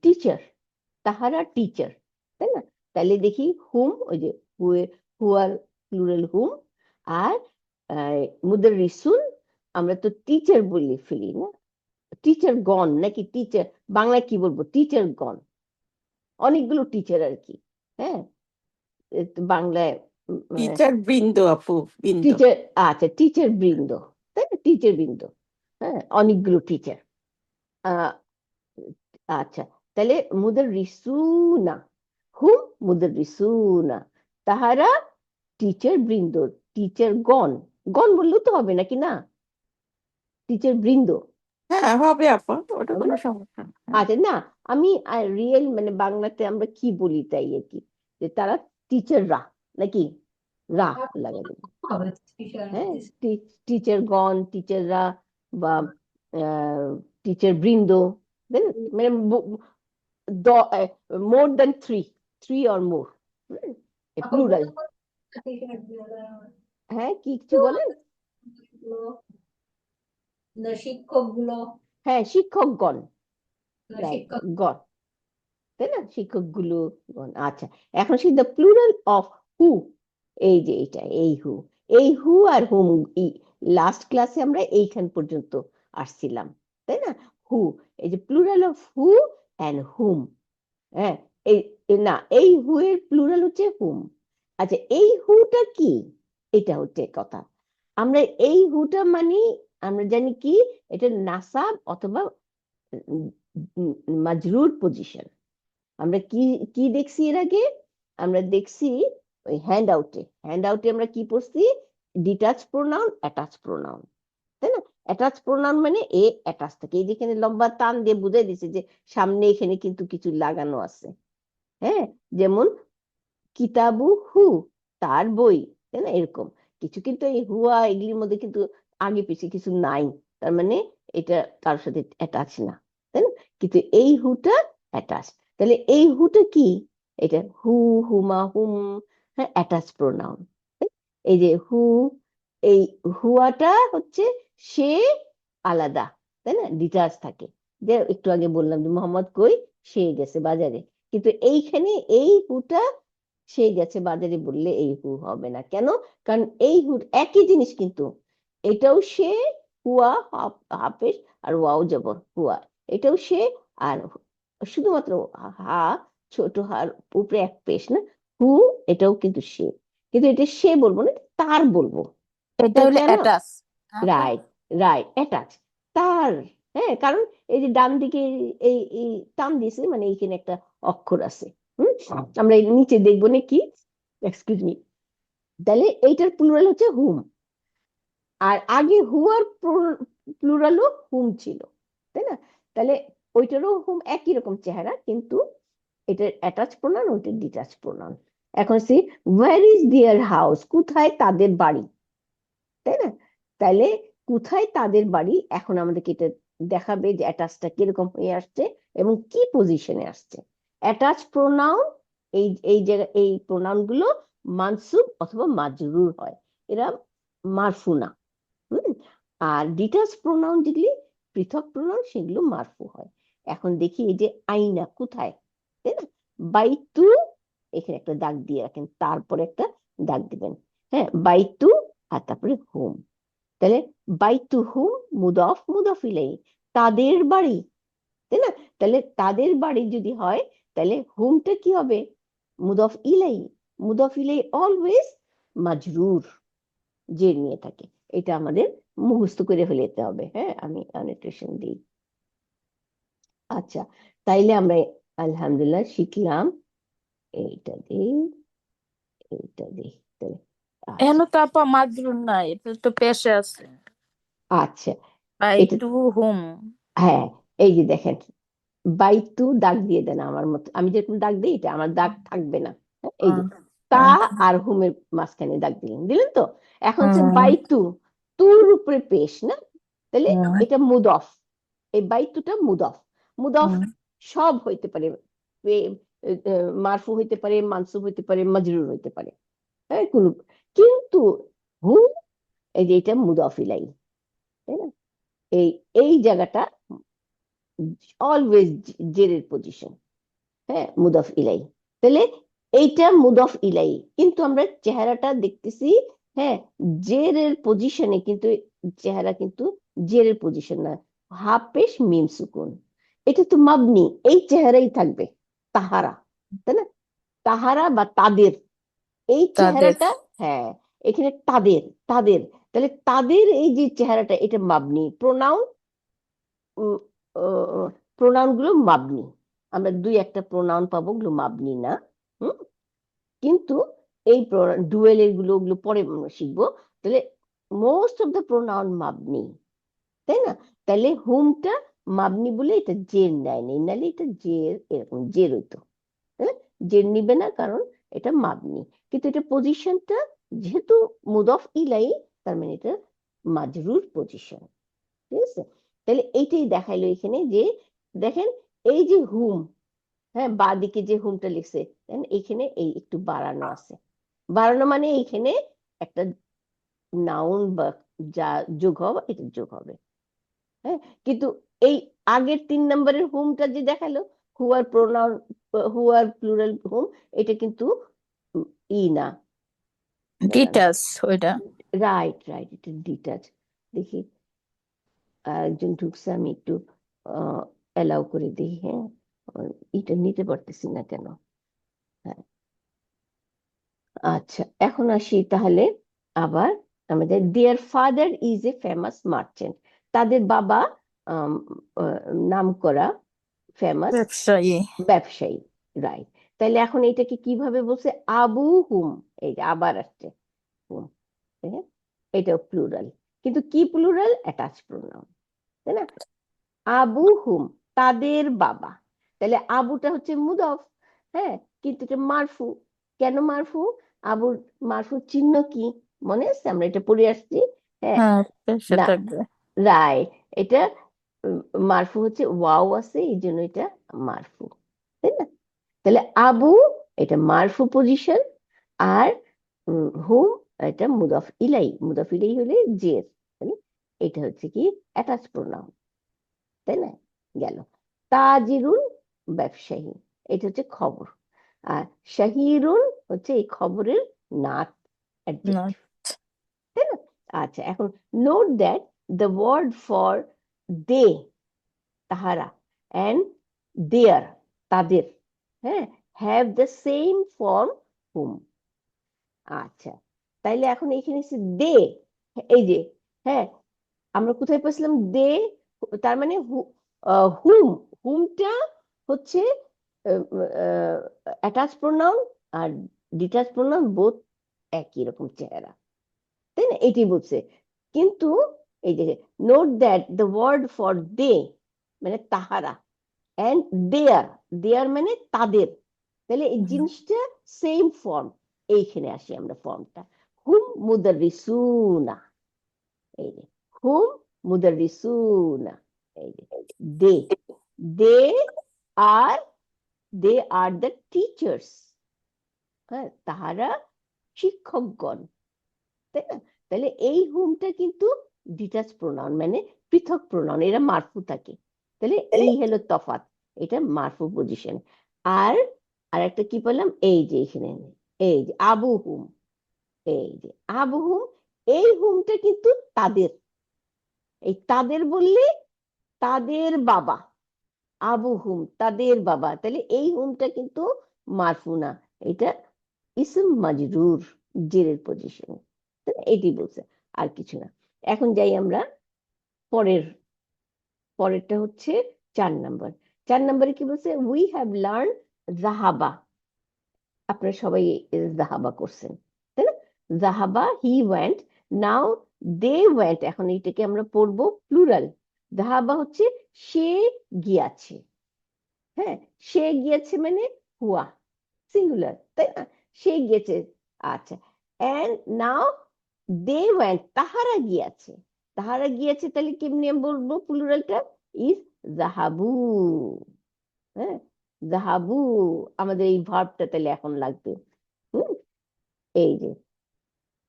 টিচার, তাহারা টিচার, তাই না? তাহলে দেখি হুম, ওই যে হুয়ার প্লুরাল হুম, আর মুদাররিসুন, আমরা তো টিচার বলে ফেলি না, টিচার গণ নাকি, টিচার বাংলায় কি বলবো, টিচার গণ, অনেকগুলো টিচার আর কি। হ্যাঁ, বাংলায় টিচার বৃন্দ, আপু বৃন্দ। টিচার, আচ্ছা টিচার বৃন্দ, তাই না? টিচার বৃন্দ, হ্যাঁ, অনেকগুলো টিচার। আহ আচ্ছা, তাহলে মুদাররিসুনা, হুম মুদাররিসুনা, তাহারা টিচার বৃন্দ, টিচার গণ, গণ বললেও তো হবে নাকি না, টিচার বৃন্দ হ্যাঁ হবে আপু, ওটা হবে কোনো না? সমস্যা না। হ্যাঁ। আচ্ছা, না, আমি রিয়েল মানে বাংলাতে আমরা কি বলি তাই আর কি, যে তারা টিচাররা নাকি রা লাগাই দেবো। হ্যাঁ, টিচারগণ, টিচাররা বা টিচার বৃন্দ, মানে more than three or more, plural. হ্যাঁ, কি কিছু বলেন? শিক্ষকগুলো, হ্যাঁ, শিক্ষকগণ, রাইট, শিক্ষক গণ, তাই না, শিক্ষকগুলো গণ। আচ্ছা, এখন সেই দ্য প্লুরাল অফ হু, এই যে এটা এই হু আর হুম, লাস্ট ক্লাসে আমরা এইখান পর্যন্ত আসছিলাম, তাই না? হু, এই যে প্লুরাল অফ হু অ্যান্ড হুম। হ্যাঁ, না, এই হু এর প্লুরাল হচ্ছে হুম। আচ্ছা, এই হুটা কি? এটা হচ্ছে কথা। আমরা এই হুটা মানে আমরা জানি কি, এটা নাসাব অথবা মাজরুর পজিশন। আমরা কি কি দেখছি এর আগে? আমরা দেখছি ওই হ্যান্ড আউটে আমরা কি পড়ছি? ডিটাচ প্রোনাউন, অ্যাটাচ প্রোনাউন, তাই না? অ্যাটাচ প্রোনাউন মানে এ অ্যাটাচ থাকে, এই যেখানে লম্বা টান দিয়ে বুঝাই দিছে যে সামনে এখানে কিন্তু কিছু লাগানো আছে। হ্যাঁ, যেমন কিতাবু হু, তার বই, তাই না? এরকম কিছু, কিন্তু এই হুয়া এগুলির মধ্যে কিন্তু আগে পিছিয়ে কিছু নাই, তার মানে এটা কারোর সাথে অ্যাটাচ না, তাই না? কিন্তু এই হুটা অ্যাটাচ। তাহলে এই হুটা কি? এটা হু, হুমা, হুম, হ্যাঁ, অ্যাটাচ প্রোনাউন। এই যে হু, এই হুয়াটা হচ্ছে সে আলাদা, তাই না, ডিটাচ থাকে। যে একটু আগে বললাম যে মোহাম্মদ কই, সে গেছে বাজারে, কিন্তু এইখানে এই হুটা সে গেছে বাজারে বললে এই হু হবে না। কেন? কারণ এই হু একই জিনিস, কিন্তু এটাও সে, হুয়া হাফেজ, আর ওয়াও জবর হুয়া, এটাও সে, আর শুধুমাত্র হা, ছোট হার উপরে এক পেশ না, হু, এটাও কিন্তু সে, কিন্তু এটা সে বলবো না, এটা তার বলবো। এটা হলো কেন? অ্যাটাচ। রাইট, রাইট, অ্যাটাচ, তার। হ্যাঁ, কারণ এই যে ডান দিকে এই এই টান দিয়েছে মানে এইখানে একটা অক্ষর আছে। আমরা এই নিচে দেখবো না কি, এক্সকিউজ মি, তাহলে এইটার প্লুরাল হচ্ছে হুম, আর আগে হুয়ার প্লুরালও হুম ছিল, তাই না? তাহলে ওইটারও হুম একই রকম চেহারা, কিন্তু এটার অ্যাটাচ প্রোনাউন, ওইটার ডিটাচ প্রোনাউন। এখন see, where is their house, কোথায় তাদের বাড়ি, তাই না? তাহলে কোথায় তাদের বাড়ি, এখন আমাদেরকে এটা দেখাবে যে অ্যাটাচটা কিরকম হয়ে আসছে এবং কি পজিশনে আসছে। অ্যাটাচ প্রোনাউন, এই জায়গা, এই প্রোনাউন গুলো মানসুব অথবা মাজরুর হয়, এরা মারফু না। আর ডিটাচ প্রোনাউন যেগুলি পৃথক প্রোনাউন, সেগুলো মারফু হয়। এখন দেখি এই যে আইনা কোথায়, তাই না? বাইতু, এখানে একটা দাগ দিয়ে রাখেন, তারপরে একটা দাগ দিবেন। হ্যাঁ, বাইতু, আর তারপরে হোম। তাহলে বাইতু হুম, মুদফ ইলাই, তাদের বাড়ি, তাই না? তাহলে তাদের বাড়ি যদি হয়, তাহলে হুমটা কি হবে? মুদফ ইলাই অলওয়েজ মাজরুর, যে নিয়ে থাকে। এটা আমাদের মুখস্থ করে ফেলতে হবে। হ্যাঁ, আমি অ্যানোটেশন দিই। আচ্ছা, তাইলে আমরা আলহামদুলিল্লাহ শিখলাম, এইটা দিই, এইটা দিই, তাহলে এখানে আচ্ছা। তো আপা মাজরুর নাই, এটা তো পেশে আছে। আচ্ছা, বাই এটা, টু হুম। হ্যাঁ, এই যে দেখেন, বাইতু দাগ দিয়ে দেন আমার মতো, আমি যেরকম দাগ দিই এটা আমার দাগ থাকবে না। হ্যাঁ, এই যে তা আর হুমের মাঝখানে দাগ দিলেন তো। এখন হচ্ছে বাইতু, তুর উপরে পেশ না, তাহলে এটা মুদফ, এই বাইতুটা মুদফ সব হইতে পারে, মারফু হইতে পারে, মানসুব হইতে পারে, মাজরুর হইতে পারে, হ্যাঁ, কোন, কিন্তু হুম, এই যে এটা মুদফ ইলাই, তাই না? এই এই জায়গাটা অলওয়েজ জেরের পজিশন। হ্যাঁ, মুদফ ইলাই, তাহলে এইটা মুদফ ইলাই, কিন্তু আমরা চেহারাটা দেখতেছি, হ্যাঁ, জেরের পজিশনে, কিন্তু চেহারা কিন্তু জেরের পজিশন না, হাফ পেশ মিম সুকুন, এটা তো মাবনি, এই চেহারাই থাকবে, তাহারা, তাই না? তাহারা বা তাদের, এই তাদের। চেহারাটা, হ্যাঁ, এখানে তাদের, তাদের, তাহলে তাদের এই যে চেহারাটা, এটা মাবনি প্রোনাউন, প্রোনাউন গুলো মাবনি, আমরা দুই একটা প্রোনাউন পাবো, ওগুলো মাবনি না। হুম, কিন্তু এই ডুয়েলের গুলো, ওগুলো পরে আমরা শিখবো। তাহলে মোস্ট অফ দ্য প্রোনাউন মাবনি, তাই না? তাহলে হুমটা মাবনি বলে এটা জের নেয় নেই, নাহলে এটা জের এরকম জের হইতো, তাই না? জের নিবে না কারণ এটা মাবনি, কিন্তু এটা পজিশনটা যেহেতু মুদফ ইলাই, তার মানে এটা মাজরুর পজিশন। ঠিক আছে, তাহলে এইটাই দেখাইলো এখানে যে দেখেন এই যে হুম, হ্যাঁ বাদিকে যে হুমটা লিখছে দেন এইখানে এই একটু বাড়ানো আছে, বাড়ানো মানে এইখানে একটা নাউন বা যা যোগ হবে এটা যোগ হবে। হ্যাঁ, কিন্তু এই আগের 3 নম্বরের হুমটা যে দেখালো হুয়ার প্রোনাউন, হুয়ার প্লুরাল হুম, এটা কিন্তু ই না, ডিটাচ ওইটা। রাইট রাইট, এটা ডিটাচ। দেখি একজন ঢুকছে, আমি একটু অ্যালাউ করে দিই। হ্যাঁ, এটা নিতে পারতেছি না কেন। হ্যাঁ, আচ্ছা এখন আসি তাহলে আবার আমাদের their father is a famous merchant, তাদের বাবা আম, নাম করা ফেমাস ব্যবসায়ী। ব্যবসায়ী, রাইট। তাহলে এখন এটাকে কিভাবে বলছে, আবু হুম, এই যে আবার আসছে হুম, হ্যাঁ, এটাও প্লুরাল, কিন্তু কি প্লুরাল, অ্যাটাচ প্রোনাউন, তাই না? আবু হুম, তাদের বাবা, তাহলে আবুটা হচ্ছে মুদফ, হ্যাঁ, কিন্তু এটা মারফু। কেন মারফু? আবুর মারফু চিহ্ন কি মনে আছে, আমরা এটা পড়ে আসছি। হ্যাঁ, হ্যাঁ, পেশে না, থাকবে। রাই, এটা মারফু হচ্ছে ওয়াও আছে এই জন্য এটা মারফু, তাই না? তাহলে আবু এটা মারফু পজিশন, আর হুম এটা মুদাফ ইলাই, মুদাফ ইলাই হলে জের, তাই না? এটা হচ্ছে কি অ্যাটাচ প্রোনাউন, তাই না? গেল। তাজিরুন ব্যবসায়ী, এটা হচ্ছে খবর, আর শাহিরুন হচ্ছে এই খবরের নাত, না, অ্যাডজেক্টিভ, তাই না? আচ্ছা এখন note that the word for they তাহারা অ্যান্ড দেয়ার তাদের, হ্যাঁ, have the same form hmm. আচ্ছা, তাইলে এখন এখানে দে, এই যে, হ্যাঁ, আমরা কোথায় পেয়েছিলাম দে, তার মানে হুম, হুমটা হচ্ছে অ্যাটাচ প্রোনাউন আর ডিটাচ প্রোনাউন বোথ একই রকম চেহারা, তাই না? এটি বলছে, কিন্তু এই যে note that the word for they মানে তাহারা, অ্যান্ড দেয়ার, দেয়ার মানে তাদের, তাহলে এই জিনিসটা সেম ফর্ম। এইখানে আসি আমরা ফর্মটা, হুম মুদাররিসুনা, এই যে হুম মুদাররিসুনা, এই যে দে, দে আর দে আর দ্য টিচার্স, হ্যাঁ, তাহারা শিক্ষকগণ, তাই না? তাহলে এই হুমটা কিন্তু ডিটাচ প্রোনাউন মানে পৃথক প্রোনাউন, এরা মারফু থাকে, তাহলে এই হলো তফাৎ, এটা মারফু পজিশন। আর আর একটা কি বললাম, এই যে এখানে এই যে আবু হুম, এই যে আবু হুম, এই হুমটা কিন্তু তাদের, এই তাদের বললে তাদের বাবা, আবু হুম তাদের বাবা, তাহলে এই হুমটা কিন্তু মারফু না, এটা ইসম মাজরুর, জেরের পজিশন, এটি বলছে, আর কিছু না। এখন যাই আমরা পরের, পরেরটা হচ্ছে 4 নম্বর। 4 নম্বরে কি বলছে, উই হ্যাভ লার্ন জাহাবা, আপনারা সবাই জাহাবা করছেন, তাই না? জাহাবা he went, now they went, এখন এইটাকে আমরা পড়বো প্লুরাল, জাহাবা হচ্ছে সে গিয়াছে, হ্যাঁ, সে গিয়েছে মানে হুয়া, সিঙ্গুলার, তাই না? সে গিয়েছে, আচ্ছা, এন্ড নাও দে ওয়েন্ট, তাহারা গিয়েছে, তাহারা গিয়েছে, তাহলে কেমনি বলবো প্লুরালটা, ইজ জাহাবু, হ্যাঁ, জাহাবু, আমাদের এই ভার্বটা তাহলে এখন লাগবে, হুম, এই যে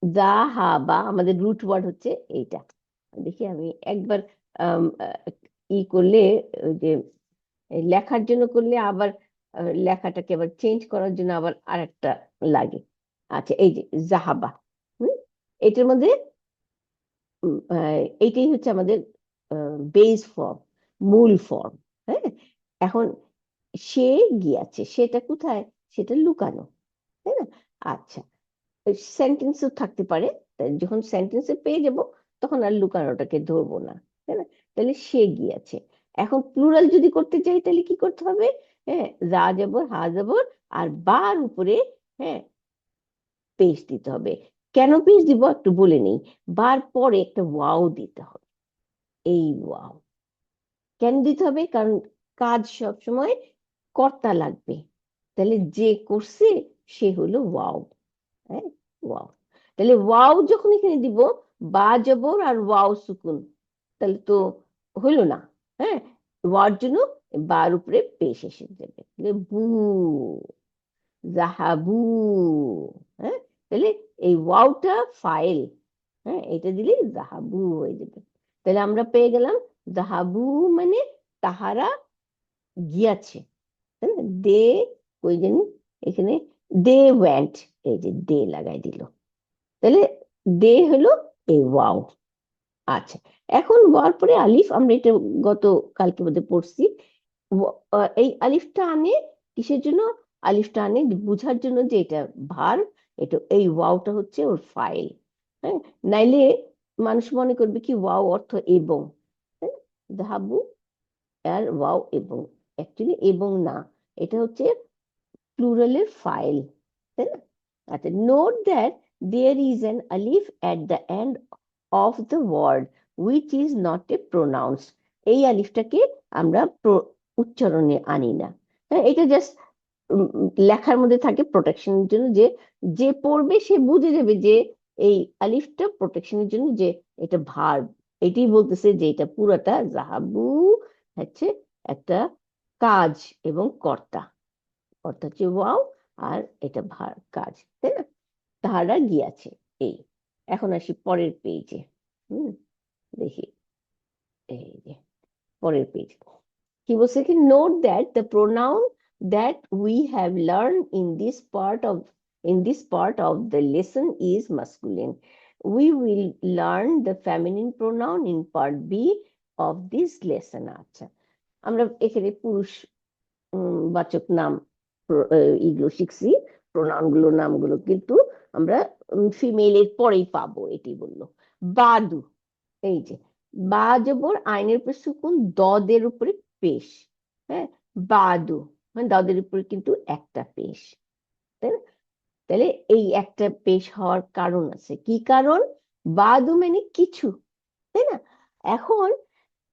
জাহাবা আমাদের রুট ওয়ার্ড হচ্ছে এইটা। দেখি আমি একবার ই করলে, ওই যে লেখার জন্য করলে আবার লেখাটাকে আবার চেঞ্জ করার জন্য আবার আরেকটা লাগে। আচ্ছা, এই যে জাহাবা, হুম, এটার মধ্যে এইটাই হচ্ছে আমাদের বেস ফর্ম, মূল ফর্ম, হ্যাঁ। এখন সে গিয়াছে, সেটা কোথায়, সেটা লুকানো, তাই না? আচ্ছা, সেন্টেন্সও থাকতে পারে, যখন সেন্টেন্সে পেয়ে যাব তখন আর লুকানোটাকে ধরবো না, তাই না? তাহলে সে গিয়েছে। এখন প্লুরাল যদি করতে চাই তাহলে কি করতে হবে, হ্যাঁ, যা যাবর হা যাবর আর বার উপরে, হ্যাঁ, পেশ দিতে হবে। কেন পেশ দিব একটু বলে নেই, বার পরে একটা ওয়াও দিতে হবে, এই ওয়াও, কেন দিতে হবে? কারণ কাজ সবসময় কর্তা লাগবে, তাহলে যে করছে সে হলো ওয়াও। হ্যাঁ, ওয়াও। তাহলে ওয়াও যখন এখানে দিব, বা জবর আর ওয়াও সুকুন, তাহলে তো হইলো না। হ্যাঁ, ওয়ার জন্য বার উপরে পেশ এসে যাবে, তাহলে বু, জাহাবু। হ্যাঁ, তাহলে এই ওয়াওটা ফাইল, হ্যাঁ, এটা দিলে জাহাবু হয়ে যাবে। তাহলে আমরা পেয়ে গেলাম জাহাবু মানে তাহারা গিয়াছে, তাই না? দে, ওই জানি এখানে দে ওয়েন্ট, এই যে দে লাগাই দিল, তাহলে দে হলো এই ওয়াও। আচ্ছা, এখন ওয়ার পরে আলিফ, আমরা এটা গত কালকে মধ্যে পড়ছি। এই আলিফটা আনে কিসের জন্য? আলিফটা আনে বুঝার জন্য যে এটা ভার, এটা এই ওয়াওটা হচ্ছে ওর ফাইল। হ্যাঁ, নাইলে মানুষ মনে করবে কি ওয়াও অর্থ এবং, তাই না? যাহাবু আর ওয়াও এবং, অ্যাকচুয়ালি এবং না, এটা হচ্ছে প্লুরালের ফাইল, তাই না? আচ্ছা, note that there is an আলিফ at the end of the word which is not a pronounce. এই আলিফটাকে আমরা উচ্চারণে আনি না। হ্যাঁ, এটা জাস্ট লেখার মধ্যে থাকে প্রোটেকশনের জন্য, যে যে পড়বে সে বুঝে যাবে যে এই আলিফটা প্রোটেকশনের জন্য, যে এটা ভার্ব। এটাই বলতেছে যে এটা পুরাটা জাহাবু হচ্ছে একটা কাজ এবং কর্তা, অর্থাৎ হচ্ছে ওয়াও, আর এটা ভার কাজ, তাই না? তাহারা গিয়াছে। এই, এখন আসি পরের পেজে। দেখি, এই যে পরের পেজ কি বলছে কি, note that the pronoun that we have learn in this part of the lesson is masculine. We will learn the feminine pronoun in part B of this lesson. আচ্ছা, আমরা এখানে পুরুষ বাচক নাম এগুলো শিখছি, প্রোনাউন গুলো নামগুলো কিন্তু আমরা ফিমেলের পরেই পাবো, এটি বললো। বাদু, এই যে বা জবর আইনের উপরে সুকুন, দদের উপরে পেশ। হ্যাঁ, বাদু মানে দদের উপরে কিন্তু একটা পেশ, তাই না? তাহলে এই একটা পেশ হওয়ার কারণ আছে, কি কারণ? বাদু মানে কিছু, তাই না? এখন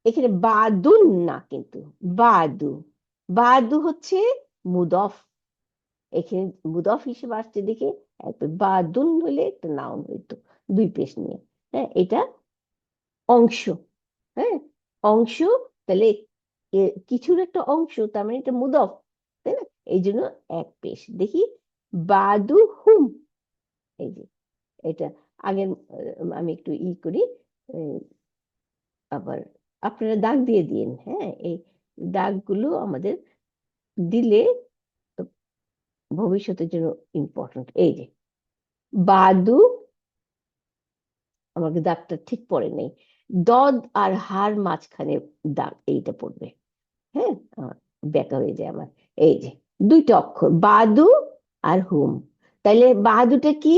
এখানে বাদুন না, কিন্তু বাদু, বাদু হচ্ছে মুদফ, এখানে মুদফ হিসেবে আসছে দেখে বাদুন হলে একটা নাউন হইতো দুই পেশ নিয়ে। হ্যাঁ, এটা অংশ। হ্যাঁ, অংশ, তাহলে কিছুর একটা অংশ, তার মানে এটা মুদফ, তাই না? এই জন্য এক পেশ। দেখি, বাদু হুম, এই যে এটা আগে আমি একটু করি, আবার আপনারা দাগ দিয়ে দিন। হ্যাঁ, এই দাগগুলো আমাদের দিলে ভবিষ্যতের জন্য ইম্পর্টেন্ট। এই যে বাদু, আমাকে দাগটা ঠিক পড়ে নেই, দদ আর হার মাঝখানে দাগ, এইটা পড়বে। হ্যাঁ, ব্যাকা হয়ে যায় আমার। এই যে দুইটা অক্ষর বাদু আর হুম, তাইলে বাদুটা কি?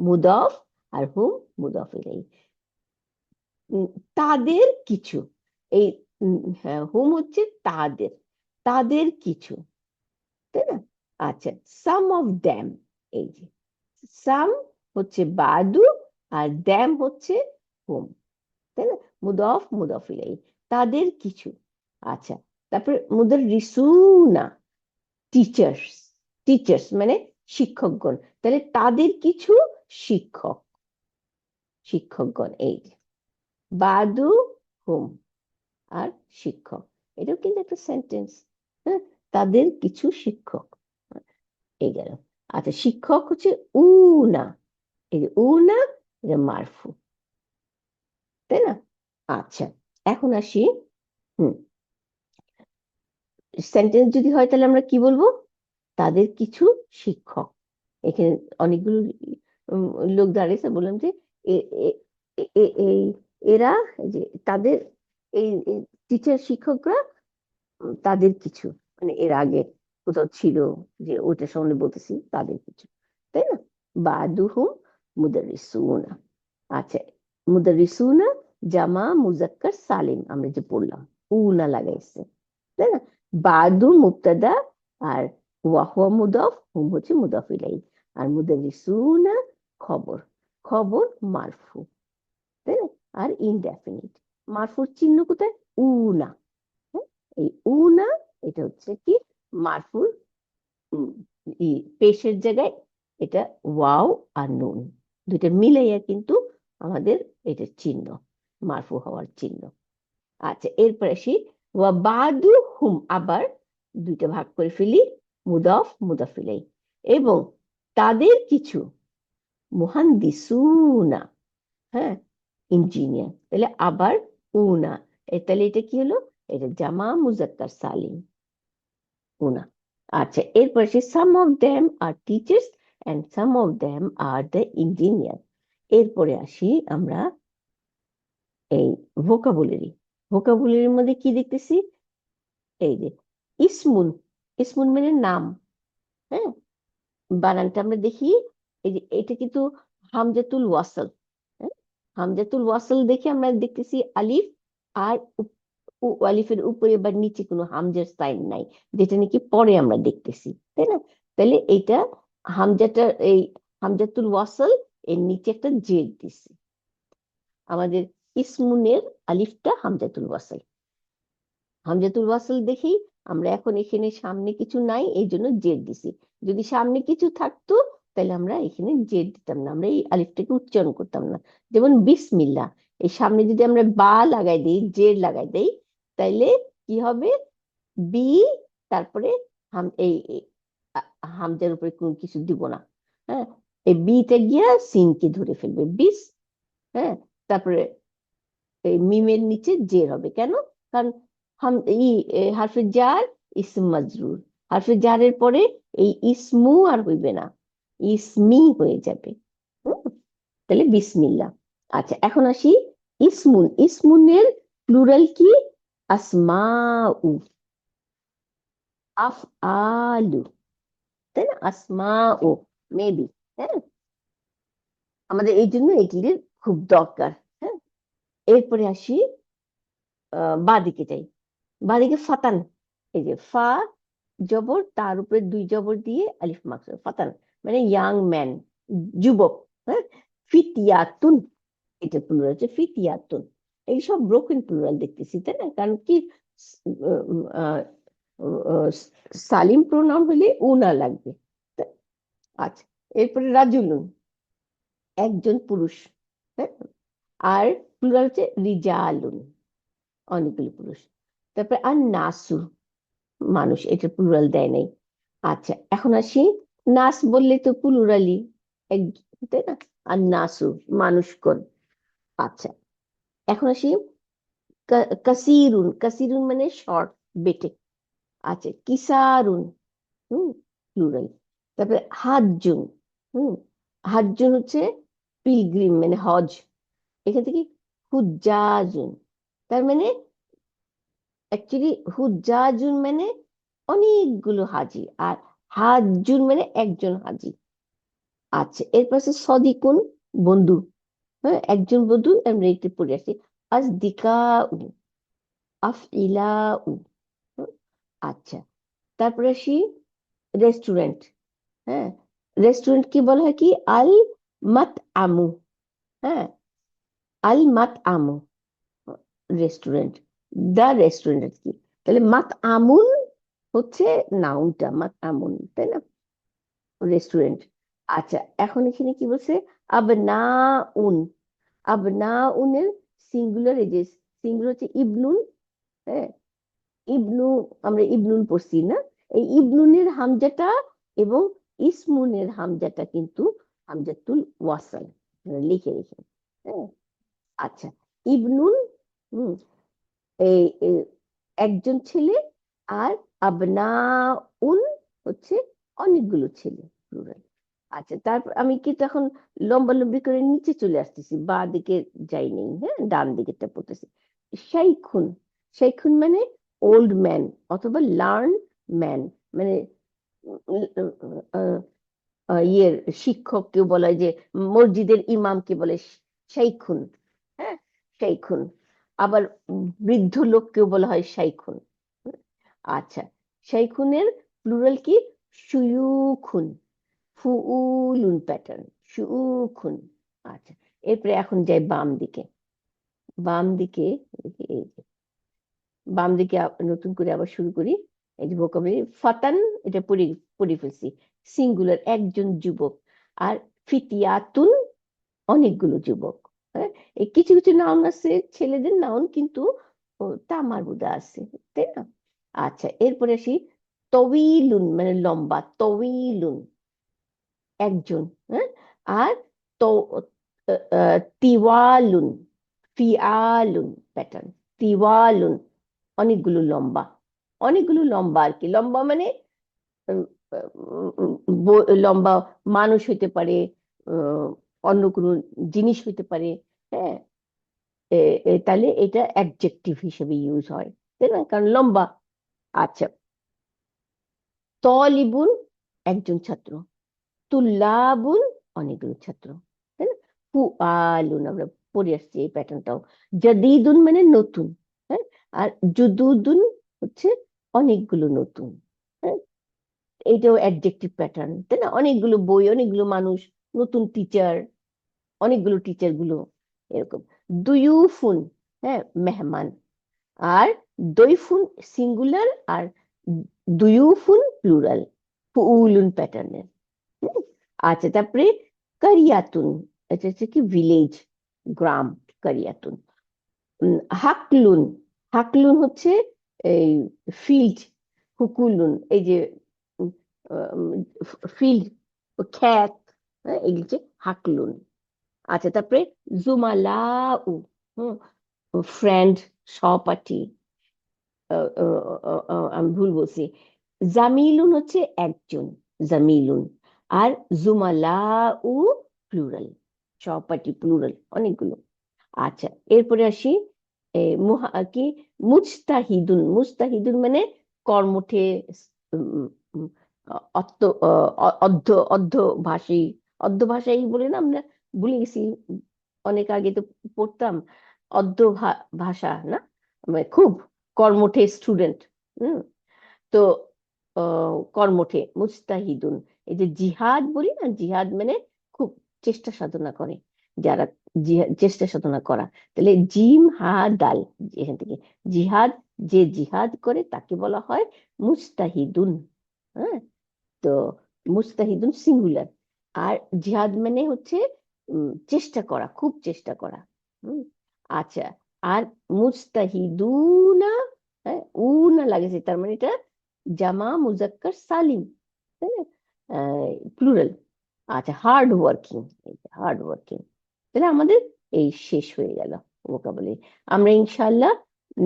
মুদফ, আর হুম মুদফ ইলাইহি। তাদের কিছু, এই হ্যাঁ, হুম হচ্ছে তাদের, তাদের কিছু, তাই না? আচ্ছা, সাম অফ দ্যাম, এই যে সাম হচ্ছে বাদু আর দ্যাম হচ্ছে হুম, তাই না? মুদফ মুদফ ইলাইহি, তাদের কিছু। আচ্ছা, তারপরে মুদাররিসুনা, টিচার্স, টিচার্স মানে শিক্ষকগণ, তাহলে তাদের কিছু শিক্ষক, শিক্ষকগণ। এই যে বাদু হুম আর শিক্ষক, এটাও কিন্তু একটা সেন্টেন্স। হ্যাঁ, তাদের কিছু শিক্ষক, এই গেল। আচ্ছা, শিক্ষক হচ্ছে উনা, এই যে উনা, এটা মারফু, তাই না? আচ্ছা, এখন আসি, হুম, সেন্টেন্স যদি হয় তাহলে আমরা কি বলবো? তাদের কিছু শিক্ষক। এখানে অনেকগুলো লোক দাঁড়িয়েছে, বললাম যে এই এরা, যে তাদের, এই টিচার শিক্ষকরা, তাদের কিছু মানে এর আগে কোথাও ছিল, যে ওইটার সম্বন্ধে বলতেছি, তাদের কিছু, তাই না? বাদুহুম মুদাররিসুনা। আচ্ছা, মুদাররিসুনা জামা মুজাক্কার সালিম, আমরা যে পড়লাম, উনা লাগাইছে, তাই না? বাদু মুবতাদা, আর ওয়াহুয়া মুদাফ, হুম হচ্ছে মুদাফ ইলাইহি, আর মুদাররিসুনা খবর, খবর মারফু, তাই না? আর ইনডেফিনিট, মারফুর চিহ্ন কোথায়? উনা। এই উনা এটা হচ্ছে কি মারফুর পেশের জায়গায় এটা ওয়াও আর নুন দুইটা মিলাইয়া কিন্তু আমাদের এটা চিহ্ন মারফু হওয়ার চিহ্ন। আচ্ছা এরপর আসি ওয়া বাদু হুম আবার দুইটা ভাগ করে ফেলি মুদাফ মুদাফ ইলাইহি এবং তাদের কিছু মুহান্দিসুনা হ্যাঁ ইঞ্জিনিয়ার তাহলে আবার উনা তাহলে এটা কি হলো এটা জামা মুজাক্কার সালিম উনা। আচ্ছা এরপর আসি some of them are teachers and some of them are the engineer. এরপরে আসি আমরা এই ভোকাবুলারি। ভোকাবুলারির মধ্যে কি দেখতেছি এই যে ইসমুন ইসমুন মানে নাম হ্যাঁ বানানটা আমরা দেখি এই যে এটা কিন্তু হামজাতুল ওয়াসল হ্যাঁ হামজাতুল ওয়াসল দেখে আমরা দেখতেছি আলিফ আর আলিফের উপরে বা নিচে কোনো হামজার সাইন নাই যেটা নাকি পরে আমরা দেখতেছি তাই না। তাহলে এইটা হামজাটা এই হামজাতুল ওয়াসল এর নিচে একটা জেড দিছি আমাদের ইসমুনের আলিফটা হামজাতুল ওয়াসল হামজাতুল ওয়াসল দেখেই আমরা এখন এখানে সামনে কিছু নাই এই জন্য জেড দিছি যদি সামনে কিছু থাকতো তাহলে আমরা এখানে জেড দিতাম না আমরা এই আলিফটাকে উচ্চারণ করতাম না যেমন বিসমিল্লাহ এই সামনে যদি আমরা বা লাগাই দিই জেড লাগাই দেই তাইলে কি হবে বি তারপরে হামজার উপরে কোনো কিছু দিব না হ্যাঁ এই বিতে গিয়া সিনকে ধরে ফেলবে বিস হ্যাঁ তারপরে এই মিমের নিচে জের হবে কেন কারণ হারফে জার ইসম মাজরুর হারফে জারের পরে এই ইসমু আর হইবে না ইসমি হয়ে যাবে তাহলে বিসমিল্লাহ। আচ্ছা এখন আসি ইসমুন ইসমুনের প্লুরাল কি আসমাউ আফআলু তাই না আসমাউ মেবি হ্যাঁ আমাদের এই জন্য এটির খুব দরকার হ্যাঁ। এরপরে আসি বাদিকে যাই বাদিকে ফাতান এই যে ফা জবর তার উপরে দুই জবর দিয়ে আলিফ মাকসুর ফাতান মানে ইয়াং ম্যান যুবক হ্যাঁ ফিতিয়াতুন এটা প্লুরাল হচ্ছে ফিতিয়াতুন এই সব ব্রোকেন প্লুরাল দেখতেছি তাই না কারণ কি সালিম প্রোনাউন হলে উনা লাগবে। আচ্ছা এরপরে রাজুলুন একজন পুরুষ হ্যাঁ আর প্লুরাল হচ্ছে রিজালুন অনেকগুলো পুরুষ তারপরে আর নাসু মানুষ এটা প্লুরাল দেয় নাই। আচ্ছা এখন আসি নাস বললে তো প্লুরালি তাই না আর নাসু মানুষগণ। আচ্ছা এখন আসি কাসিরুন কাসিরুন মানে শর্ট বেটে আচ্ছা কিসারুন প্লুরাল তারপরে হাজ্জুন হাজ্জুন হচ্ছে পিলগ্রিম মানে হজ এখান থেকে হুজ্জাজুন তার মানে অ্যাকচুয়ালি হুজ্জাজুন মানে অনেকগুলো হাজি আর হাজ্জুন মানে একজন হাজি। আচ্ছা এরপর আছে সদিকুন বন্ধু হ্যাঁ একজন বন্ধু আমরা একটু পড়ে আসি আসদিকাউ আফইলাউ আচ্ছা তারপরে আসি রেস্টুরেন্ট হ্যাঁ রেস্টুরেন্ট কি বলা হয় কি আল মাত আমু হ্যাঁ আল মাত আমু রেস্টুরেন্ট দা রেস্টুরেন্ট আর কি তাহলে মাত আমুন হচ্ছে নাউনটা মাত আমুন তাই না রেস্টুরেন্ট। আচ্ছা এখন এখানে কি বলছে আবনাউন আবনাউনের সিঙ্গুলার এই যে সিঙ্গুলার হচ্ছে ইবনুন হ্যাঁ ইবনু আমরা ইবনুন পড়ছি না এই ইবনুনের হামজাটা এবং ইসমুনের হামজাটা কিন্তু হামজাতুল ওয়াসাল লিখে রেখে হ্যাঁ। আচ্ছা ইবনুন হম এই একজন ছেলে আর আবনাউন হচ্ছে অনেকগুলো ছেলে প্লুরাল। আচ্ছা তারপর আমি কি তখন লম্বালম্বি করে নিচে চলে আসতেছি বা দিকে যাই নেই হ্যাঁ ডান দিকেটা পড়তেছি শাইখুন শাইখুন মানে ওল্ড ম্যান অথবা লার্ন ম্যান মানে ইয়ের শিক্ষককে বলা হয় যে মসজিদের ইমামকে বলে শাইখুন হ্যাঁ শাইখুন আবার বৃদ্ধ লোককেও বলা হয় শাইখুন। আচ্ছা শাইখুনের প্লুরাল কি শুয়ুখুন ফুউলুন প্যাটার্ন শুয়ুখুন। আচ্ছা এরপরে এখন যাই বাম দিকে এই যে বাম দিকে নতুন করে আবার শুরু করি। এই যে ভোকাবুলারি, ফাতান এটা পড়ে পড়ে ফেলছি, সিঙ্গুলার একজন যুবক। আর ফিতিয়াতুন অনেকগুলো যুবক। হ্যাঁ, এই কিছু কিছু নাউন আছে ছেলেদের নাউন, কিন্তু তামার বুদা আছে, তাই না? আচ্ছা, এরপরে আসি তউইলুন, মানে লম্বা, তউইলুন একজন। হ্যাঁ, আর তো তিওয়ালুন, ফিআলুন প্যাটার্ন, তিওয়ালুন অনেকগুলো লম্বা, অনেকগুলো লম্বা আর কি। লম্বা মানে উম, লম্বা মানুষ হইতে পারে, অন্য কোনো জিনিস হইতে পারে। হ্যাঁ, তাহলে এটা অ্যাডজেক্টিভ হিসেবে ইউজ হয়, তাই না, কারণ লম্বা। আচ্ছা, তলিবুন একজন ছাত্র, তুল্লাবুন অনেকগুলো ছাত্র, তাই না? ফুআলুন আমরা পড়ে আসছি এই প্যাটার্নটাও। জাদিদুন মানে নতুন। হ্যাঁ, আর জুদুদুন হচ্ছে অনেকগুলো নতুন। হ্যাঁ, এইটাও অ্যাডজেক্টিভ প্যাটার্ন, তাই না? অনেকগুলো বই, অনেকগুলো মানুষ, নতুন টিচার, অনেকগুলো টিচার গুলো, এরকম। দুয়ুফুন, হ্যাঁ, মেহমান। আর দইফুন সিঙ্গুলার, আর দুয়ুফুন প্লুরাল, ফুউলুন প্যাটার্নের। আচ্ছা, তারপরে কারিয়াতুন, এটা হচ্ছে কি ভিলেজ, গ্রাম, কারিয়াতুন। হাকলুন, হাকলুন হচ্ছে এই ফিল্ড, হুকুলুন এই যে ফিল্ড, ক্ষেত, এগুলো হচ্ছে হাকলুন। আচ্ছা, তারপরে জুমালাউ, ফ্রেন্ড, সহপাঠী। আমি ভুল বলছি, জামিলুন হচ্ছে একজন, জামিলুন। আর জুমালাউ প্লুরাল, সহপাঠী প্লুরাল, অনেকগুলো। আচ্ছা, এরপরে আসি কি মুজতাহিদুন, মুজতাহিদুন মানে কর্মঠে, উম, উম, অর্থ অর্ধভাষী, অর্ধভাষাই বলে না আমরা, ভুলে গেছি, অনেক আগে তো পড়তাম। অর্ধ ভাষা না, মানে খুব কর্মঠে স্টুডেন্ট। হুম, তো কর্মঠে মুজতাহিদুন। এই যে জিহাদ বলি না, জিহাদ মানে খুব চেষ্টা সাধনা করে যারা, চেষ্টা সাধনা করা। তাহলে জিম হা দাল, এখান থেকে জিহাদ, যে জিহাদ করে তাকে বলা হয় মুজতাহিদুন। হ্যাঁ, তো মুজতাহিদুন সিঙ্গুলার। আর জিহাদ মানে হচ্ছে চেষ্টা করা, খুব চেষ্টা করা। হুম, আচ্ছা, আর মুজতাহিদুনা, হ্যাঁ, উনা লাগেছে, তার মানে এটা জামা মুজাক্কার সালিম, তাই না, প্লুরাল। আচ্ছা, হার্ড ওয়ার্কিং, হার্ড ওয়ার্কিং। তাহলে আমাদের এই শেষ হয়ে গেল মোকাবলি। আমরা ইনশাল্লাহ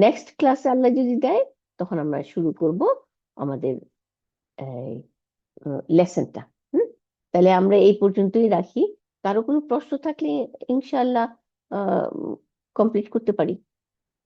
নেক্সট ক্লাসে আল্লাহ যদি দেয়, তখন আমরা শুরু করব আমাদের লেসনটা। হুম, তাহলে আমরা এই পর্যন্তই রাখি। কারো কোনো প্রশ্ন থাকলে ইনশাল্লাহ কমপ্লিট করতে পারি।